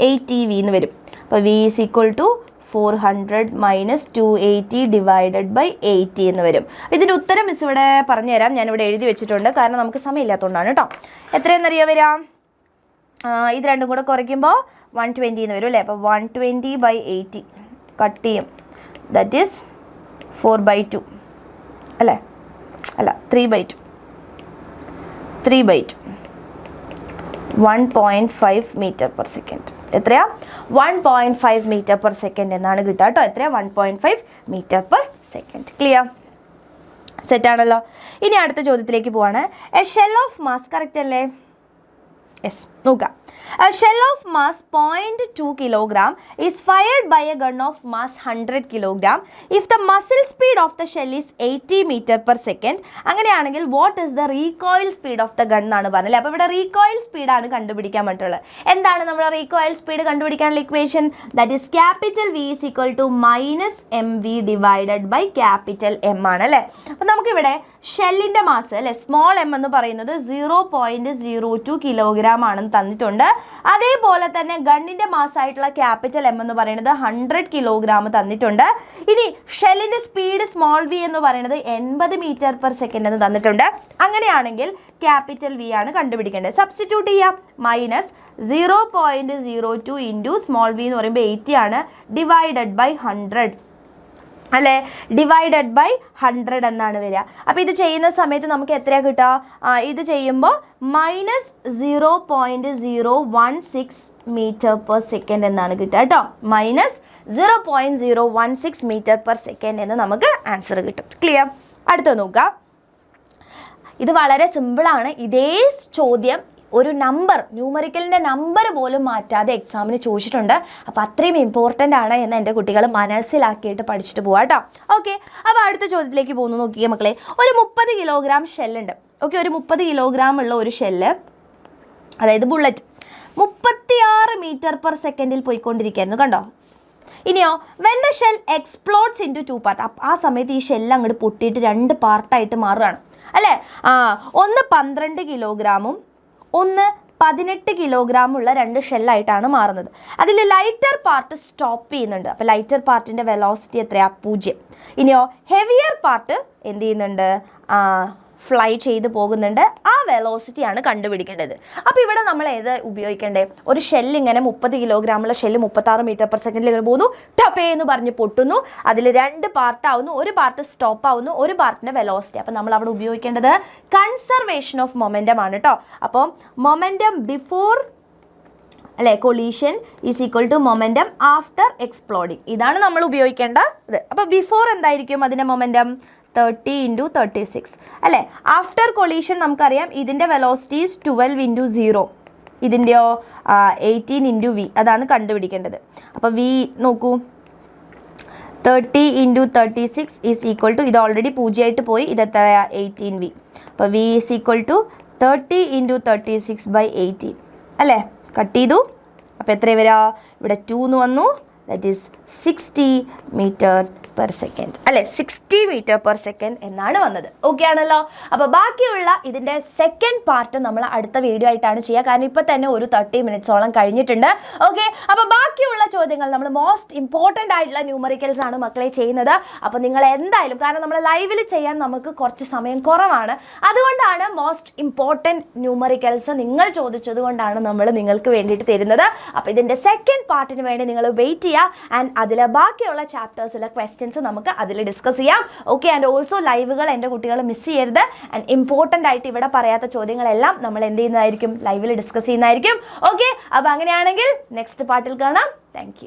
80 V എന്ന് വരും. അപ്പോൾ V is equal to 400 minus 280 divided by 80 എന്ന് വരും. ഇതിൻ്റെ ഉത്തരം മിസ് ഇവിടെ പറഞ്ഞു തരാം, ഞാനിവിടെ എഴുതി വെച്ചിട്ടുണ്ട്, കാരണം നമുക്ക് സമയമില്ലാത്തതുകൊണ്ടാണ് കേട്ടോ. എത്രയെന്നറിയാം വരാം? ഇത് രണ്ടും കൂടെ കുറയ്ക്കുമ്പോൾ 120 എന്ന് വരും അല്ലേ. അപ്പോൾ 120/80 കട്ട് ചെയ്യും, ദാറ്റ് ഈസ് 4/2 അല്ലേ? അല്ല, 3/2 1.5 m/s. എത്രയാ? 1.5 m/s എന്നാണ് കിട്ടുക കേട്ടോ. എത്രയാ? 1.5 m/s. ക്ലിയർ? സെറ്റാണല്ലോ. ഇനി അടുത്ത ചോദ്യത്തിലേക്ക് പോവാണ്. A shell of mass, correct അല്ലേ? യെസ്, നോക്കാം. A shell of mass 0.2 kg is fired by a gun of mass 100 kg if the muzzle speed of the shell is 80 m/s. അങ്ങനെയാണെങ്കിൽ what is the recoil speed of the gun എന്നാണ് പറഞ്ഞത്. അപ്പോൾ ഇവിടെ recoil speed ആണ് കണ്ടുപിടിക്കാൻ പറ്റുള്ളത്. എന്താണ് നമ്മുടെ recoil speed കണ്ടുപിടിക്കാനുള്ള equation? That is capital V is equal to -mv divided by capital M ആണ് അല്ലേ. അപ്പോൾ നമുക്കിവിടെ ഷെല്ലിൻ്റെ മാസ് അല്ലേ, സ്മോൾ m എന്ന് പറയുന്നത് 0.02 kg ആണെന്ന് തന്നിട്ടുണ്ട്. അതേപോലെ തന്നെ ഗണ്ണിൻ്റെ മാസ്സായിട്ടുള്ള ക്യാപിറ്റൽ M എന്ന് പറയുന്നത് 100 kg തന്നിട്ടുണ്ട്. ഇനി ഷെല്ലിൻ്റെ സ്പീഡ് സ്മോൾ v എന്ന് പറയുന്നത് 80 m/s എന്ന് തന്നിട്ടുണ്ട്. അങ്ങനെയാണെങ്കിൽ ക്യാപിറ്റൽ V ആണ് കണ്ടുപിടിക്കേണ്ടത്. സബ്സ്റ്റിറ്റ്യൂട്ട് ചെയ്യാം. -0.02 ഇൻറ്റു സ്മോൾ v എന്ന് പറയുമ്പോൾ 80 ആണ്, ഡിവൈഡഡ് ബൈ 100 അല്ലേ, ഡിവൈഡഡ് ബൈ 100 എന്നാണ് വരിക. അപ്പോൾ ഇത് ചെയ്യുന്ന സമയത്ത് നമുക്ക് എത്രയാണ് കിട്ടുക? ഇത് ചെയ്യുമ്പോൾ -0.016 m/s എന്നാണ് കിട്ടുക കേട്ടോ. -0.016 m/s എന്ന് നമുക്ക് ആൻസർ കിട്ടും. ക്ലിയർ? അടുത്ത നോക്കാം. ഇത് വളരെ സിമ്പിളാണ്. ഇതേ ചോദ്യം ഒരു നമ്പർ, ന്യൂമറിക്കലിൻ്റെ നമ്പർ പോലും മാറ്റാതെ എക്സാമിന് ചോദിച്ചിട്ടുണ്ട്. അപ്പോൾ അത്രയും ഇമ്പോർട്ടൻ്റ് ആണ് എന്ന് എൻ്റെ കുട്ടികൾ മനസ്സിലാക്കിയിട്ട് പഠിച്ചിട്ട് പോകാം കേട്ടോ. ഓക്കെ, അപ്പോൾ അടുത്ത ചോദ്യത്തിലേക്ക് പോകുന്നു. നോക്കിയേ മക്കളെ, ഒരു 30 കിലോഗ്രാം ഷെല്ലുണ്ട്. ഓക്കെ, ഒരു 30 കിലോഗ്രാം ഉള്ള ഒരു ഷെല്ല്, അതായത് ബുള്ളറ്റ് 36 m/s പോയിക്കൊണ്ടിരിക്കുകയായിരുന്നു. കണ്ടോ? ഇനിയോ, when the shell explodes into 2 part, ആ സമയത്ത് ഈ ഷെല്ല് അങ്ങോട്ട് പൊട്ടിയിട്ട് 2 പാർട്ടായിട്ട് മാറുകയാണ് അല്ലേ. ഒന്ന് 12 കിലോഗ്രാമും ഒന്ന് 18 കിലോഗ്രാമുള്ള 2 ഷെല്ലായിട്ടാണ് മാറുന്നത്. അതിൽ ലൈറ്റർ പാർട്ട് സ്റ്റോപ്പ് ചെയ്യുന്നുണ്ട്. അപ്പോൾ ലൈറ്റർ പാർട്ടിൻ്റെ വെലോസിറ്റി എത്രയാണ്? 0. ഇനിയോ, ഹെവിയർ പാർട്ട് എന്ത് ചെയ്യുന്നുണ്ട്? ഫ്ലൈ ചെയ്ത് പോകുന്നുണ്ട്. ആ വെലോസിറ്റിയാണ് കണ്ടുപിടിക്കേണ്ടത്. അപ്പോൾ ഇവിടെ നമ്മൾ ഏത് ഉപയോഗിക്കേണ്ടത്? ഒരു ഷെല്ല് ഇങ്ങനെ 30 കിലോഗ്രാമുള്ള ഷെല്ല് 36 m/s ഇങ്ങനെ പോകുന്നു, ടപ്പേ എന്ന് പറഞ്ഞ് പൊട്ടുന്നു. അതിൽ 2 പാർട്ടാവുന്നു, ഒരു പാർട്ട് സ്റ്റോപ്പ് ആവുന്നു, ഒരു പാർട്ടിൻ്റെ വെലോസിറ്റി. അപ്പോൾ നമ്മൾ അവിടെ ഉപയോഗിക്കേണ്ടത് കൺസർവേഷൻ ഓഫ് മൊമെൻറ്റം ആണ് കേട്ടോ. അപ്പോൾ മൊമെൻറ്റം ബിഫോർ അല്ലേ collision is equal to momentum after exploding. ഇതാണ് നമ്മൾ ഉപയോഗിക്കേണ്ട ഇത്. അപ്പോൾ ബിഫോർ എന്തായിരിക്കും അതിൻ്റെ മൊമെൻറ്റം? 30 × 36 അല്ലേ. ആഫ്റ്റർ കൊളീഷൻ നമുക്കറിയാം ഇതിൻ്റെ വെലോസിറ്റി ഈസ് 12 × 0, ഇതിൻ്റെയോ 18 × v. അതാണ് കണ്ടുപിടിക്കേണ്ടത്. അപ്പോൾ v നോക്കൂ, 30 × 36 ഈസ് ഈക്വൽ ടു, ഇത് ഓൾറെഡി 0 ആയിട്ട് പോയി, ഇത് എത്രയാ? 18 v. അപ്പോൾ v ഈസ് ഈക്വൽ ടു 30 × 36/18 അല്ലേ. കട്ട് ചെയ്തു. അപ്പോൾ എത്ര വരിക? ഇവിടെ 2 എന്ന് വന്നു, ദാറ്റ് ഈസ് 60 m/s അല്ലേ. 60 m/s എന്നാണ് വന്നത്. ഓക്കെ ആണല്ലോ. അപ്പോൾ ബാക്കിയുള്ള ഇതിൻ്റെ സെക്കൻഡ് പാർട്ട് നമ്മൾ അടുത്ത വീഡിയോ ആയിട്ടാണ് ചെയ്യുക, കാരണം ഇപ്പോൾ തന്നെ ഒരു 30 മിനിറ്റ്സോളം കഴിഞ്ഞിട്ടുണ്ട്. ഓക്കെ, അപ്പോൾ ബാക്കിയുള്ള ചോദ്യങ്ങൾ നമ്മൾ മോസ്റ്റ് ഇമ്പോർട്ടൻ്റ് ആയിട്ടുള്ള ന്യൂമറിക്കൽസ് ആണ് മക്കളെ ചെയ്യുന്നത്. അപ്പോൾ നിങ്ങൾ എന്തായാലും, കാരണം നമ്മൾ ലൈവിൽ ചെയ്യാൻ നമുക്ക് കുറച്ച് സമയം കുറവാണ്, അതുകൊണ്ടാണ് മോസ്റ്റ് ഇമ്പോർട്ടൻറ്റ് ന്യൂമറിക്കൽസ് നിങ്ങൾ ചോദിച്ചത് കൊണ്ടാണ് നമ്മൾ നിങ്ങൾക്ക് വേണ്ടിയിട്ട് തരുന്നത്. അപ്പോൾ ഇതിൻ്റെ സെക്കൻഡ് പാർട്ടിന് വേണ്ടി നിങ്ങൾ വെയിറ്റ് ചെയ്യുക. ആൻഡ് അതിൽ ബാക്കിയുള്ള ചാപ്റ്റേഴ്സിലെ ക്വസ്റ്റ്യൻസ് നമുക്ക് അതിൽ ഡിസ്കസ് ചെയ്യാം. ഓക്കെ, ആൻഡ് ഓൾസോ ലൈവുകൾ എൻ്റെ കുട്ടികൾ മിസ് ചെയ്യരുത്. ആൻഡ് ഇമ്പോർട്ടൻ്റ് ആയിട്ട് ഇവിടെ പറയാത്ത ചോദ്യങ്ങളെല്ലാം നമ്മൾ എന്ത് ചെയ്യുന്നതായിരിക്കും? ലൈവിൽ ഡിസ്കസ് ചെയ്യുന്നതായിരിക്കും. ഓക്കെ, അപ്പോൾ അങ്ങനെയാണെങ്കിൽ നെക്സ്റ്റ് പാർട്ടിൽ കാണാം. Thank you.